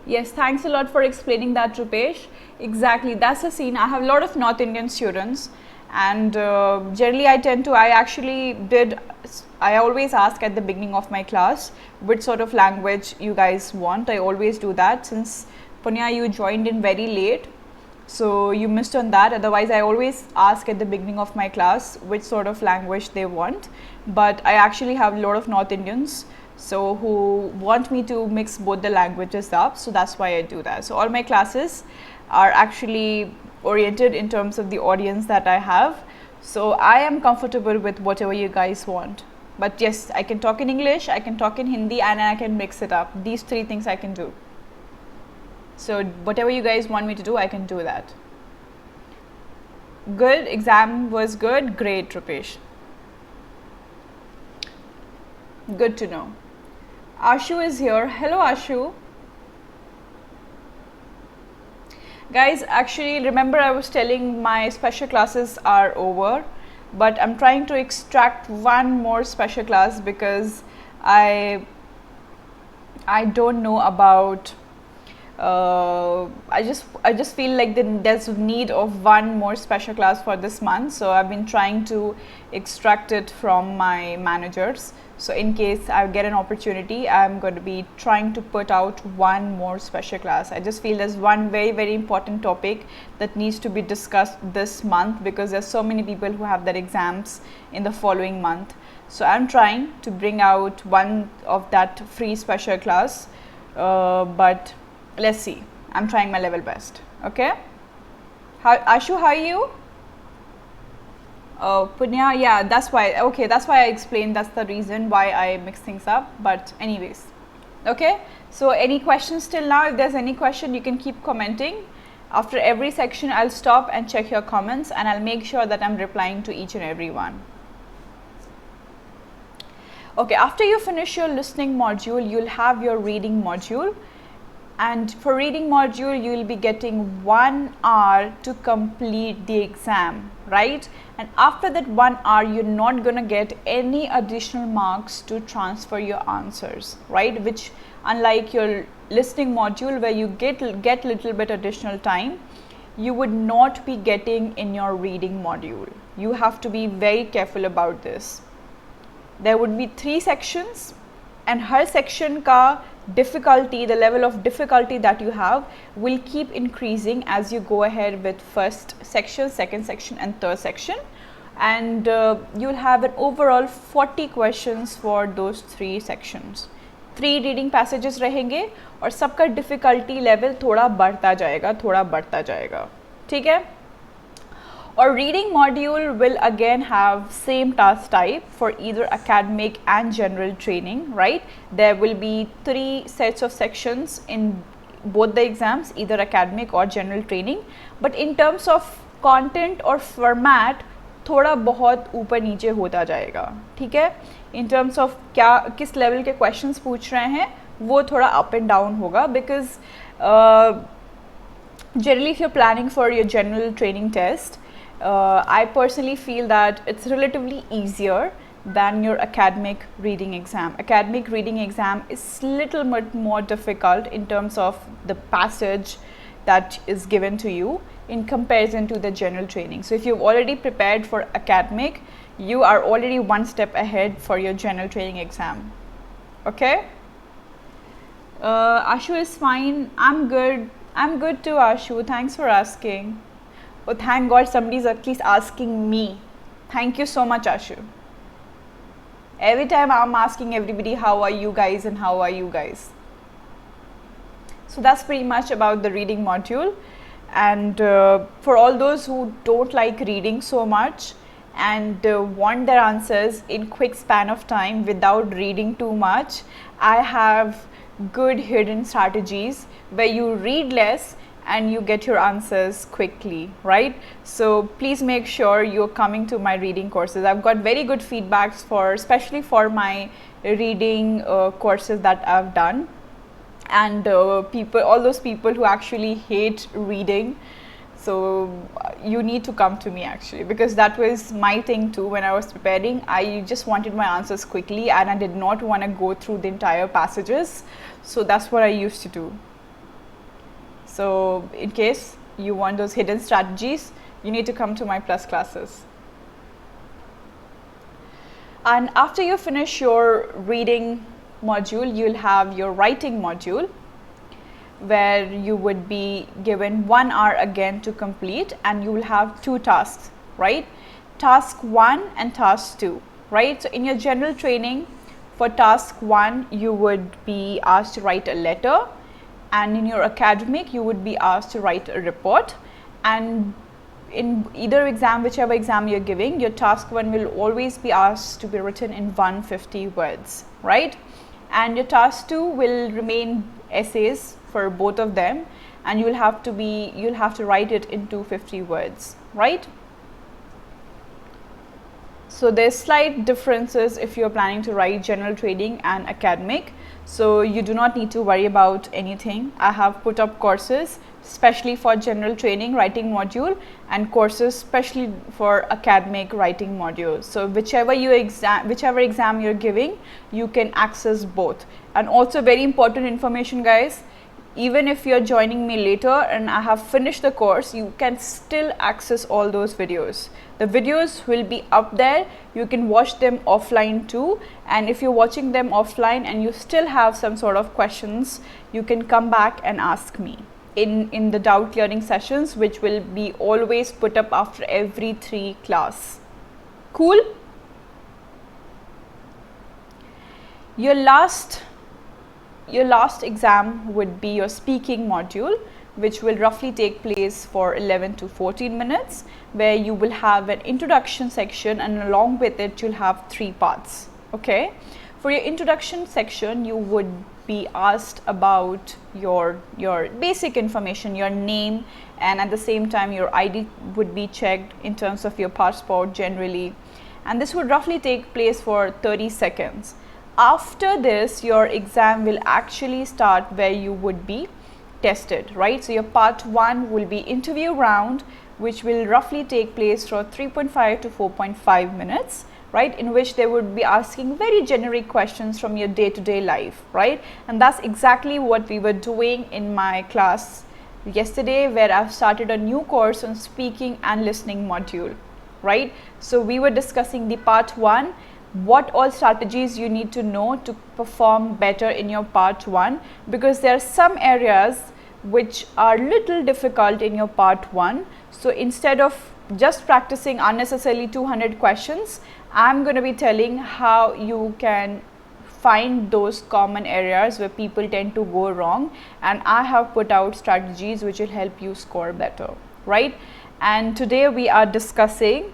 Yes, thanks a lot for explaining that, Rupesh. Exactly, that's the scene. I have a lot of North Indian students, and generally I always ask at the beginning of my class which sort of language you guys want. I always do that. Since Punya, you joined in very late, so you missed on that. Otherwise, I always ask at the beginning of my class which sort of language they want. But I actually have a lot of North Indians, so who want me to mix both the languages up, so that's why I do that. So all my classes are actually oriented in terms of the audience that I have, so I am comfortable with whatever you guys want. But yes, I can talk in English, I can talk in Hindi, and I can mix it up. These three things I can do. So whatever you guys want me to do, I can do that. Good, exam was good. Great, Rupesh. Good to know. Ashu is here. Hello, Ashu. Guys, actually, remember I was telling my special classes are over, but I'm trying to extract one more special class because I don't know about. I just feel like there's a need of one more special class for this month, so I've been trying to extract it from my managers. So in case I get an opportunity, I'm going to be trying to put out one more special class. I just feel there's one very important topic that needs to be discussed this month because there's so many people who have their exams in the following month. So I'm trying to bring out one of that free special class, but let's see. I'm trying my level best. Okay. Ashu, how are you? Punya, yeah, that's why. Okay, that's why I explained. That's the reason why I mix things up. But anyways, okay. So any questions till now? If there's any question, you can keep commenting. After every section, I'll stop and check your comments, and I'll make sure that I'm replying to each and every one. Okay, after you finish your listening module, you'll have your reading module. And for reading module, you will be getting 1 hour to complete the exam, right? And after that 1 hour, you're not going to get any additional marks to transfer your answers, right? Which, unlike your listening module where you get little bit additional time, you would not be getting in your reading module. You have to be very careful about this. There would be 3 sections, and her section ka difficulty, the level of difficulty that you have will keep increasing as you go ahead with first section, second section and third section, and you'll have an overall 40 questions for those 3 sections. 3 reading passages रहेंगे और सबका difficulty level थोड़ा बढ़ता जाएगा, ठीक है? Or reading module will again have same task type for either academic and general training, right? There will be 3 sets of sections in both the exams, either academic or general training. But in terms of content or format, थोड़ा बहुत ऊपर नीचे होता जाएगा, ठीक है? In terms of किस level के questions पूछ रहे हैं, वो थोड़ा up and down होगा because generally if you're planning for your general training test, I personally feel that it's relatively easier than your academic reading exam. Academic reading exam is little bit more difficult in terms of the passage that is given to you in comparison to the general training. So if you've already prepared for academic, you are already one step ahead for your general training exam. Okay? Ashu is fine. I'm good. I'm good too, Ashu. Thanks for asking. Oh, thank God somebody's at least asking me. Thank you so much, Ashu. Every time I'm asking everybody, how are you guys and how are you guys? So that's pretty much about the reading module. And for all those who don't like reading so much and want their answers in quick span of time without reading too much, I have good hidden strategies where you read less and you get your answers quickly, right? So please make sure you're coming to my reading courses. I've got very good feedbacks for, especially for my reading courses that I've done. And people, all those people who actually hate reading, so you need to come to me actually, because that was my thing too. When I was preparing, I just wanted my answers quickly and I did not want to go through the entire passages. So that's what I used to do. So in case you want those hidden strategies, you need to come to my plus classes. And after you finish your reading module, you'll have your writing module, where you would be given 1 hour again to complete, and you will have 2 tasks, right? Task 1 and task 2, right? So in your general training, for task 1 you would be asked to write a letter, and in your academic you would be asked to write a report. And in either exam, whichever exam you're giving, your task 1 will always be asked to be written in 150 words, right? And your task 2 will remain essays for both of them, and you'll have to write it in 250 words, right? So there's slight differences if you're planning to write general training and academic. So you do not need to worry about anything. I have put up courses especially for general training writing module and courses especially for academic writing module. So whichever exam you're giving, you can access both. And also very important information, guys, even if you're joining me later and I have finished the course, you can still access all those videos. The videos will be up there. You can watch them offline too. And if you're watching them offline and you still have some sort of questions, you can come back and ask me in the doubt clearing sessions, which will be always put up after every 3 class. Cool? Your last exam would be your speaking module, which will roughly take place for 11 to 14 minutes, where you will have an introduction section, and along with it you'll have 3 parts. Okay, for your introduction section, you would be asked about your basic information, your name, and at the same time your ID would be checked in terms of your passport generally, and this would roughly take place for 30 seconds. After this, your exam will actually start, where you would be tested, right? So your part 1 will be interview round, which will roughly take place for 3.5 to 4.5 minutes, right, in which they would be asking very generic questions from your day-to-day life, right? And that's exactly what we were doing in my class yesterday, where I've started a new course on speaking and listening module, right? So we were discussing the part 1, what all strategies you need to know to perform better in your part 1, because there are some areas which are little difficult in your part 1. So instead of just practicing unnecessarily 200 questions, I'm going to be telling how you can find those common areas where people tend to go wrong, and I have put out strategies which will help you score better, right? And today we are discussing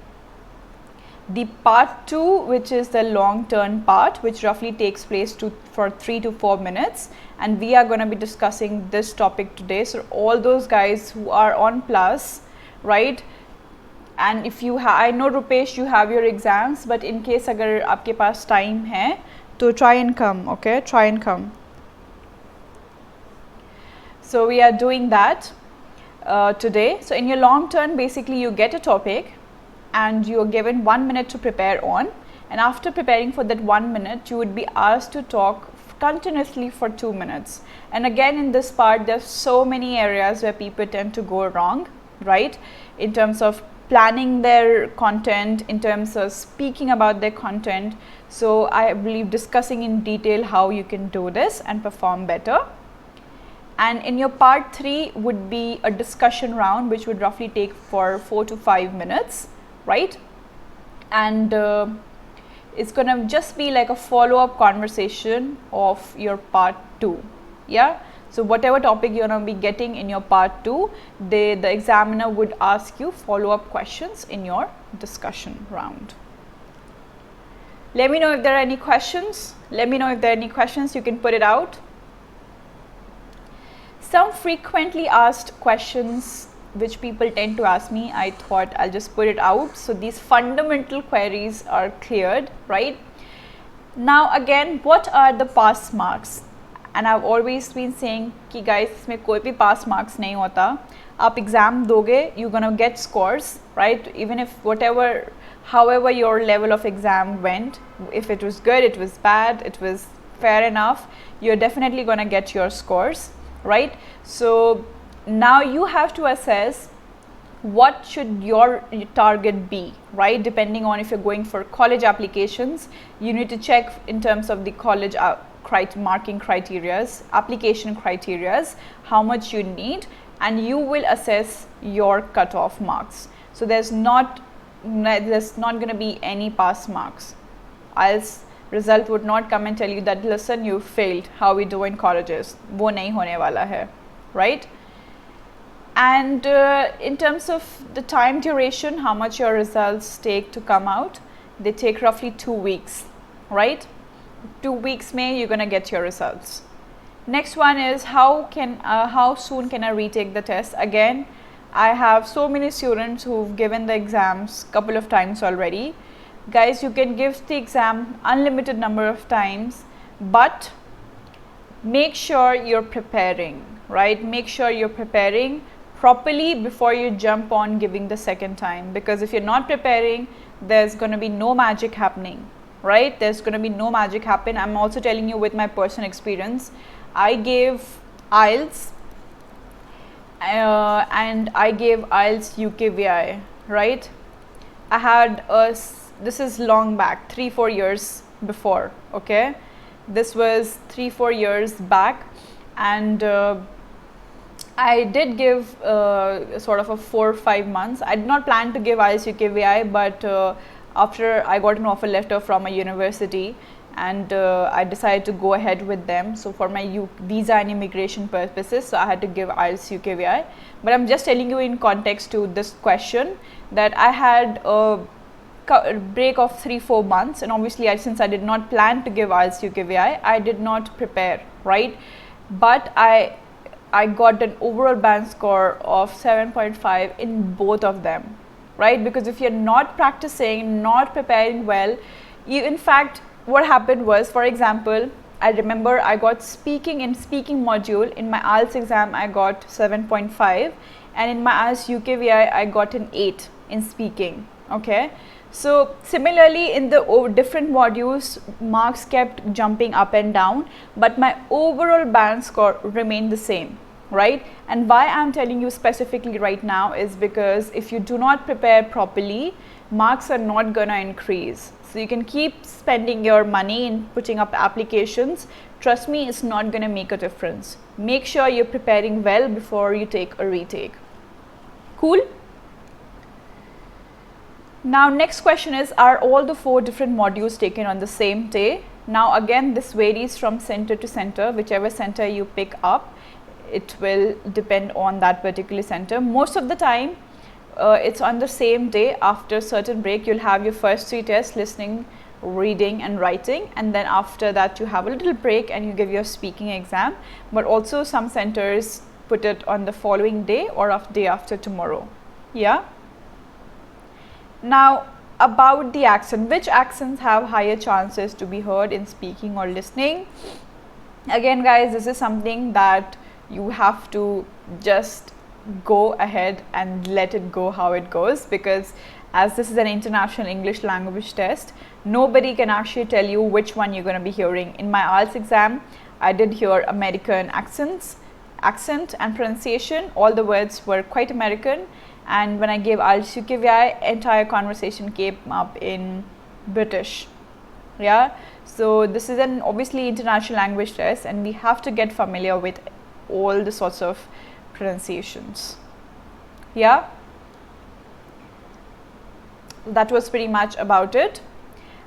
the part 2, which is the long turn part, which roughly takes place for 3 to 4 minutes, and we are going to be discussing this topic today. So all those guys who are on plus, right, and if you I know Rupesh, you have your exams, but in case agar aapke paas time hai, to try and come, okay, try and come. So we are doing that today. So in your long turn, basically you get a topic and you are given 1 minute to prepare on, and after preparing for that 1 minute, you would be asked to talk continuously for 2 minutes. And again, in this part, there's so many areas where people tend to go wrong, right, in terms of planning their content, in terms of speaking about their content. So I believe discussing in detail how you can do this and perform better. And in your part 3 would be a discussion round, which would roughly take for 4 to 5 minutes, right? and it's gonna just be like a follow-up conversation of your part 2. Yeah, so whatever topic you're gonna be getting in your part 2, the examiner would ask you follow-up questions in your discussion round. Let me know if there are any questions. You can put it out. Some frequently asked questions which people tend to ask me, I thought I'll just put it out. So these fundamental queries are cleared, right? Now again, what are the pass marks? And I've always been saying कि guys इसमें कोई भी pass marks नहीं होता. आप exam दोगे, you're gonna get scores, right? Even if however your level of exam went, if it was good, it was bad, it was fair enough, you're definitely gonna get your scores, right? So now you have to assess what should your target be, right? Depending on if you're going for college applications, you need to check in terms of the college marking criterias, application criterias, how much you need, and you will assess your cutoff marks. So there's not going to be any pass marks. IELTS result would not come and tell you that listen, you failed, how we do in colleges. वो नहीं होने वाला है, right? And in terms of the time duration, how much your results take to come out, they take roughly 2 weeks, right? 2 weeks may you're gonna get your results. Next one is how soon can I retake the test? Again, I have so many students who've given the exams couple of times already. Guys, you can give the exam unlimited number of times, but make sure you're preparing, right? Make sure you're preparing properly before you jump on giving the second time, because if you're not preparing, there's going to be no magic happening, right? There's going to be no magic happen. I'm also telling you with my personal experience. I gave IELTS and I gave IELTS UKVI, right? I had this is long back, 3-4 years before, okay? This was 3-4 years back, and I did give sort of a 4-5 months. I did not plan to give IELTS UKVI, but after I got an offer letter from a university, and I decided to go ahead with them. So for my visa and immigration purposes, so I had to give IELTS UKVI. But I'm just telling you in context to this question that I had a break of 3-4 months, and obviously since I did not plan to give IELTS UKVI, I did not prepare, right? But I got an overall band score of 7.5 in both of them, right? Because if you're not practicing, not preparing well, in fact, what happened was, for example, I remember I got speaking module in my IELTS exam. I got 7.5, and in my IELTS UKVI I got an 8 in speaking. Okay, so similarly in the different modules, marks kept jumping up and down, but my overall band score remained the same, right? And why I'm telling you specifically right now is because if you do not prepare properly, marks are not gonna increase. So you can keep spending your money in putting up applications. Trust me, it's not gonna make a difference. Make sure you're preparing well before you take a retake. Cool? Now next question is, are all the 4 different modules taken on the same day? Now again, this varies from center to center. Whichever center you pick up, it will depend on that particular center. Most of the time, it's on the same day. After a certain break, you'll have your first 3 tests, listening, reading and writing, and then after that you have a little break and you give your speaking exam. But also some centers put it on the following day or day after tomorrow. Yeah. Now about the accent, which accents have higher chances to be heard in speaking or listening? Again guys, this is something that you have to just go ahead and let it go how it goes, because as this is an international English language test, nobody can actually tell you which one you're going to be hearing. In my IELTS exam, I did hear American accent and pronunciation. All the words were quite American, and when I gave IELTS UKVI, entire conversation came up in British. Yeah, so this is an obviously international language test, and we have to get familiar with all the sorts of pronunciations. Yeah, that was pretty much about it.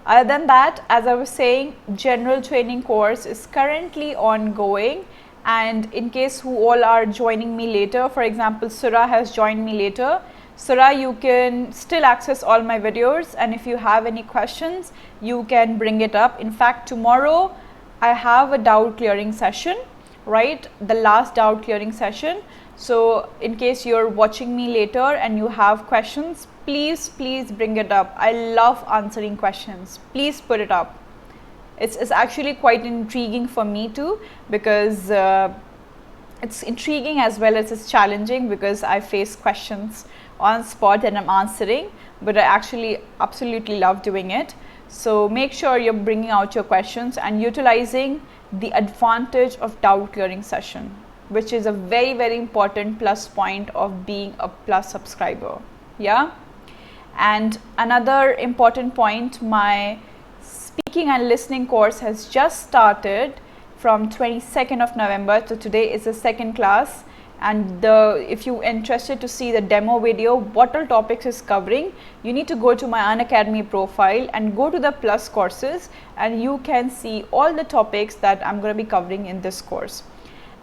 Other than that, as I was saying, general training course is currently ongoing, and in case who all are joining me later, for example, Surah has joined me later. Surah, you can still access all my videos, and if you have any questions, you can bring it up. In fact, tomorrow I have a doubt clearing session, right? The last doubt clearing session. So in case you're watching me later and you have questions, please bring it up. I love answering questions. Please put it up. It's actually quite intriguing for me too, because it's intriguing as well as it's challenging, because I face questions on spot and I'm answering, but I actually absolutely love doing it. So make sure you're bringing out your questions and utilizing the advantage of doubt clearing session, which is a very important plus point of being a Plus subscriber. Yeah. And another important point, my speaking and listening course has just started from 22nd of November. So today is the second class, and if you're interested to see the demo video, what all topics is covering, you need to go to my Unacademy profile and go to the Plus courses, and you can see all the topics that I'm going to be covering in this course.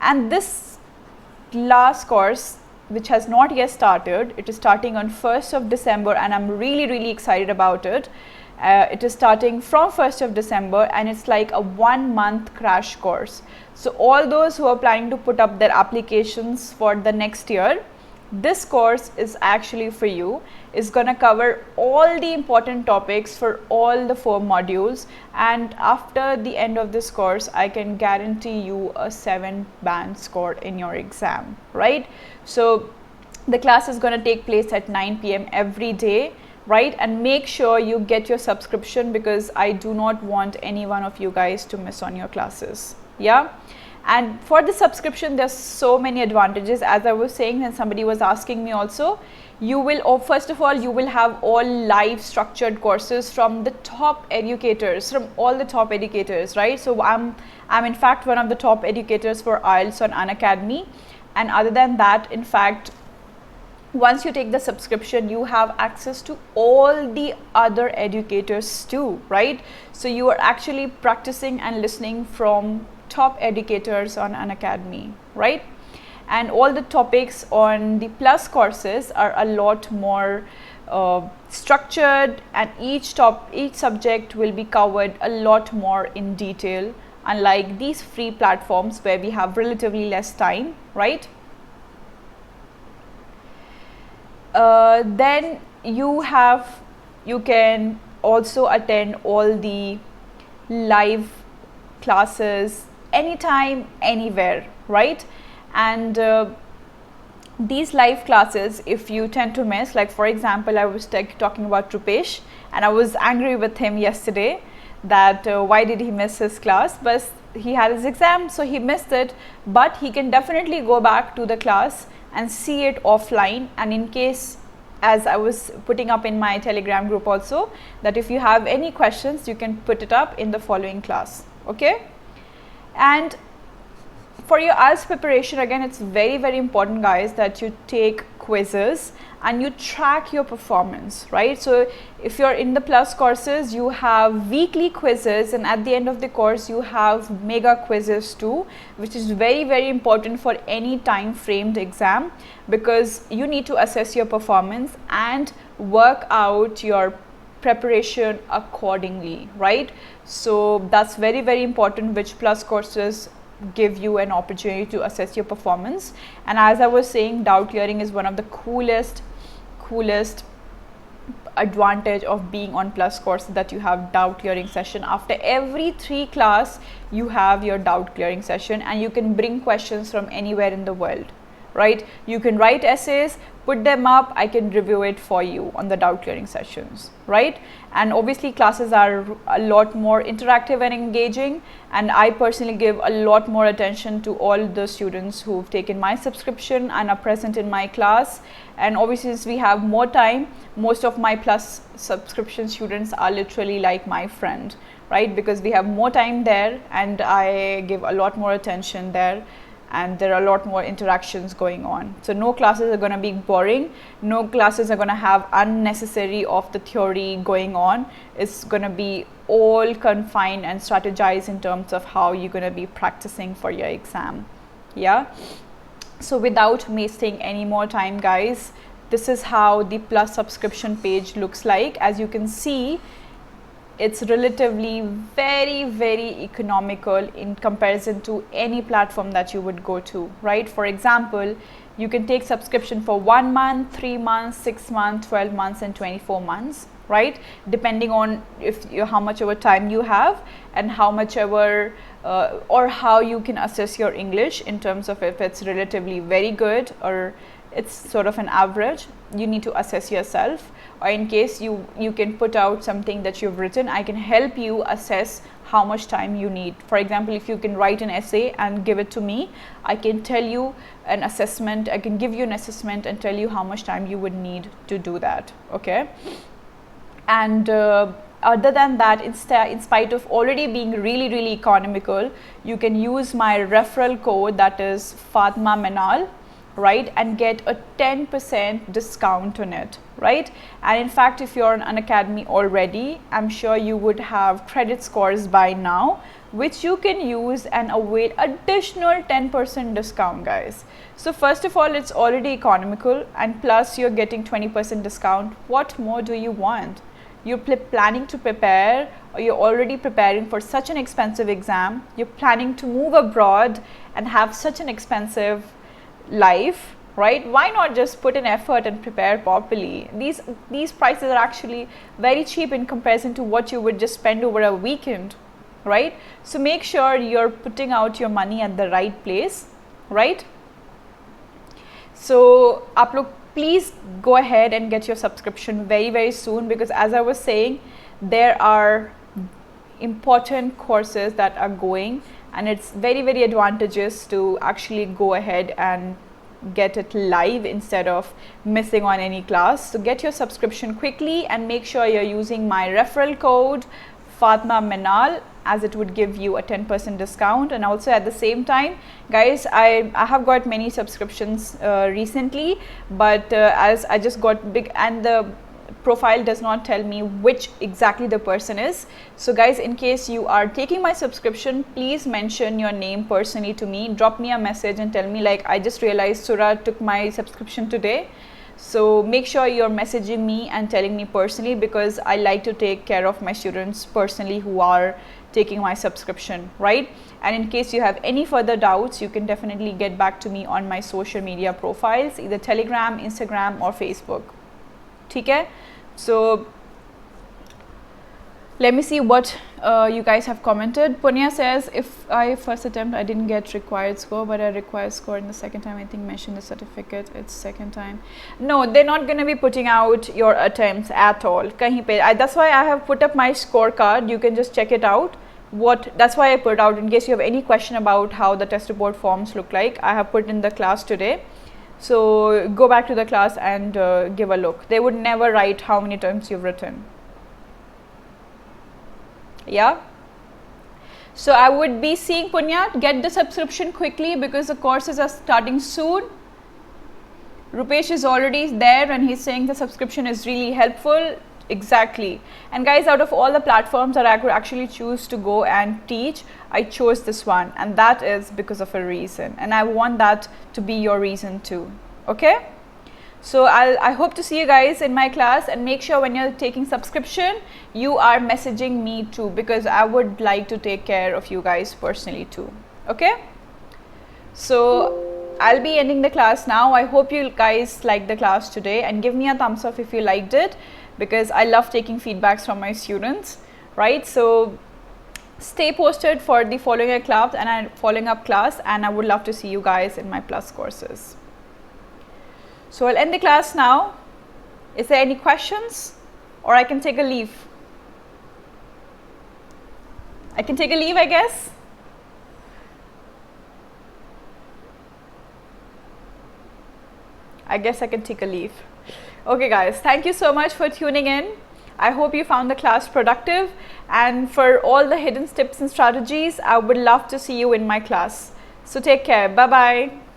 And this last course, which has not yet started, it is starting on 1st of December, and I'm really excited about it. It is starting from 1st of December, and it's like a 1-month crash course. So all those who are planning to put up their applications for the next year, this course is actually for you. It's gonna cover all the important topics for all the 4 modules, and after the end of this course, I can guarantee you a 7 band score in your exam, right? So the class is gonna take place at 9 p.m. every day, right? And make sure you get your subscription, because I do not want any one of you guys to miss on your classes. Yeah. And for the subscription, there's so many advantages. As I was saying, and somebody was asking me also, you will, first of all, you will have all live structured courses from the top educators, from all the top educators, right? So I'm in fact one of the top educators for IELTS on Unacademy. And other than that, in fact, once you take the subscription, you have access to all the other educators too, right? So you are actually practicing and listening from top educators on Unacademy, right? And all the topics on the Plus courses are a lot more structured, and each subject will be covered a lot more in detail, unlike these free platforms where we have relatively less time, right? Then you can also attend all the live classes anytime, anywhere, right? And these live classes, if you tend to miss, like for example, I was talking about Rupesh, and I was angry with him yesterday that why did he miss his class, but he had his exam, so he missed it. But he can definitely go back to the class and see it offline. And in case, as I was putting up in my Telegram group also, that if you have any questions, you can put it up in the following class. Okay. And for your IELTS preparation, again, it's very important, guys, that you take quizzes and you track your performance, right? So if you're in the Plus courses, you have weekly quizzes, and at the end of the course you have mega quizzes too, which is very important for any time framed exam, because you need to assess your performance and work out your preparation accordingly, right? So that's very important, which Plus courses give you an opportunity to assess your performance. And as I was saying, doubt clearing is one of the coolest advantage of being on Plus course, that you have doubt clearing session. After every 3 class, you have your doubt clearing session, and you can bring questions from anywhere in the world, right? You can write essays, put them up, I can review it for you on the doubt clearing sessions, right? And obviously classes are a lot more interactive and engaging, and I personally give a lot more attention to all the students who've taken my subscription and are present in my class. And obviously, since we have more time, most of my Plus subscription students are literally like my friend, right? Because we have more time there, and I give a lot more attention there. and there are a lot more interactions going on. So no classes are going to be boring, no classes are going to have unnecessary of the theory going on. It's going to be all confined and strategized in terms of how you're going to be practicing for your exam. Yeah, so without wasting any more time, guys, this is how the Plus subscription page looks like. As you can see, it's relatively very economical in comparison to any platform that you would go to, right? For example, you can take subscription for 1 month, 3 months, 6 months, 12 months and 24 months, right? Depending on how much of a time you have and how much ever or how you can assess your English in terms of if it's relatively very good or it's sort of an average. You need to assess yourself, or in case you can put out something that you've written, I can help you assess how much time you need. For example, if you can write an essay and give it to me, I can tell you an assessment, I can give you an assessment and tell you how much time you would need to do that, okay? And other than that, in spite of already being really economical, you can use my referral code, that is Fatma Meenaal, right, and get a 10% discount on it, right? And in fact, if you're on Unacademy already, I'm sure you would have credit scores by now, which you can use and avail additional 10% discount, guys. So first of all, it's already economical, and plus you're getting 20% discount. What more do you want? You're planning to prepare, or you're already preparing for such an expensive exam, you're planning to move abroad and have such an expensive life, right? Why not just put an effort and prepare properly? These prices are actually very cheap in comparison to what you would just spend over a weekend, right? So make sure you're putting out your money at the right place, right? So आप लोग please go ahead and get your subscription very soon, because as I was saying, there are important courses that are going, and it's very advantageous to actually go ahead and get it live instead of missing on any class. So get your subscription quickly and make sure you're using my referral code Fatma Meenaal, as it would give you a 10% discount. And also at the same time, guys, I have got many subscriptions recently, but as I just got big and the profile does not tell me which exactly the person is. So guys, in case you are taking my subscription, please mention your name personally to me. Drop me a message and tell me, like, I just realized Surah took my subscription today. So make sure you're messaging me and telling me personally, because I like to take care of my students personally who are taking my subscription, right? And in case you have any further doubts, you can definitely get back to me on my social media profiles, either Telegram, Instagram or Facebook. Okay? So let me see what you guys have commented. Punya says, if I first attempt I didn't get required score, but I required score in the second time, I think mention the certificate, it's second time. No, they're not going to be putting out your attempts at all. Kahin pe, that's why I have put up my scorecard. You can just check it out. That's why I put out, in case you have any question about how the test report forms look like, I have put in the class today. So go back to the class and give a look. They would never write how many times you've written. Yeah, so I would be seeing Punya, get the subscription quickly because the courses are starting soon. Rupesh is already there and he's saying the subscription is really helpful. Exactly. And guys, out of all the platforms that I could actually choose to go and teach, I chose this one, and that is because of a reason, and I want that to be your reason too. Okay, so I hope to see you guys in my class, and make sure when you're taking subscription you are messaging me too, because I would like to take care of you guys personally too. Okay, so I'll be ending the class now. I hope you guys liked the class today, and give me a thumbs up if you liked it, because I love taking feedbacks from my students, right? So stay posted for the following up class, and I would love to see you guys in my plus courses. So I'll end the class now. Is there any questions, or I can take a leave? I can take a leave, I guess. I guess I can take a leave. Okay guys, thank you so much for tuning in. I hope you found the class productive, and for all the hidden tips and strategies, I would love to see you in my class. So take care. Bye bye.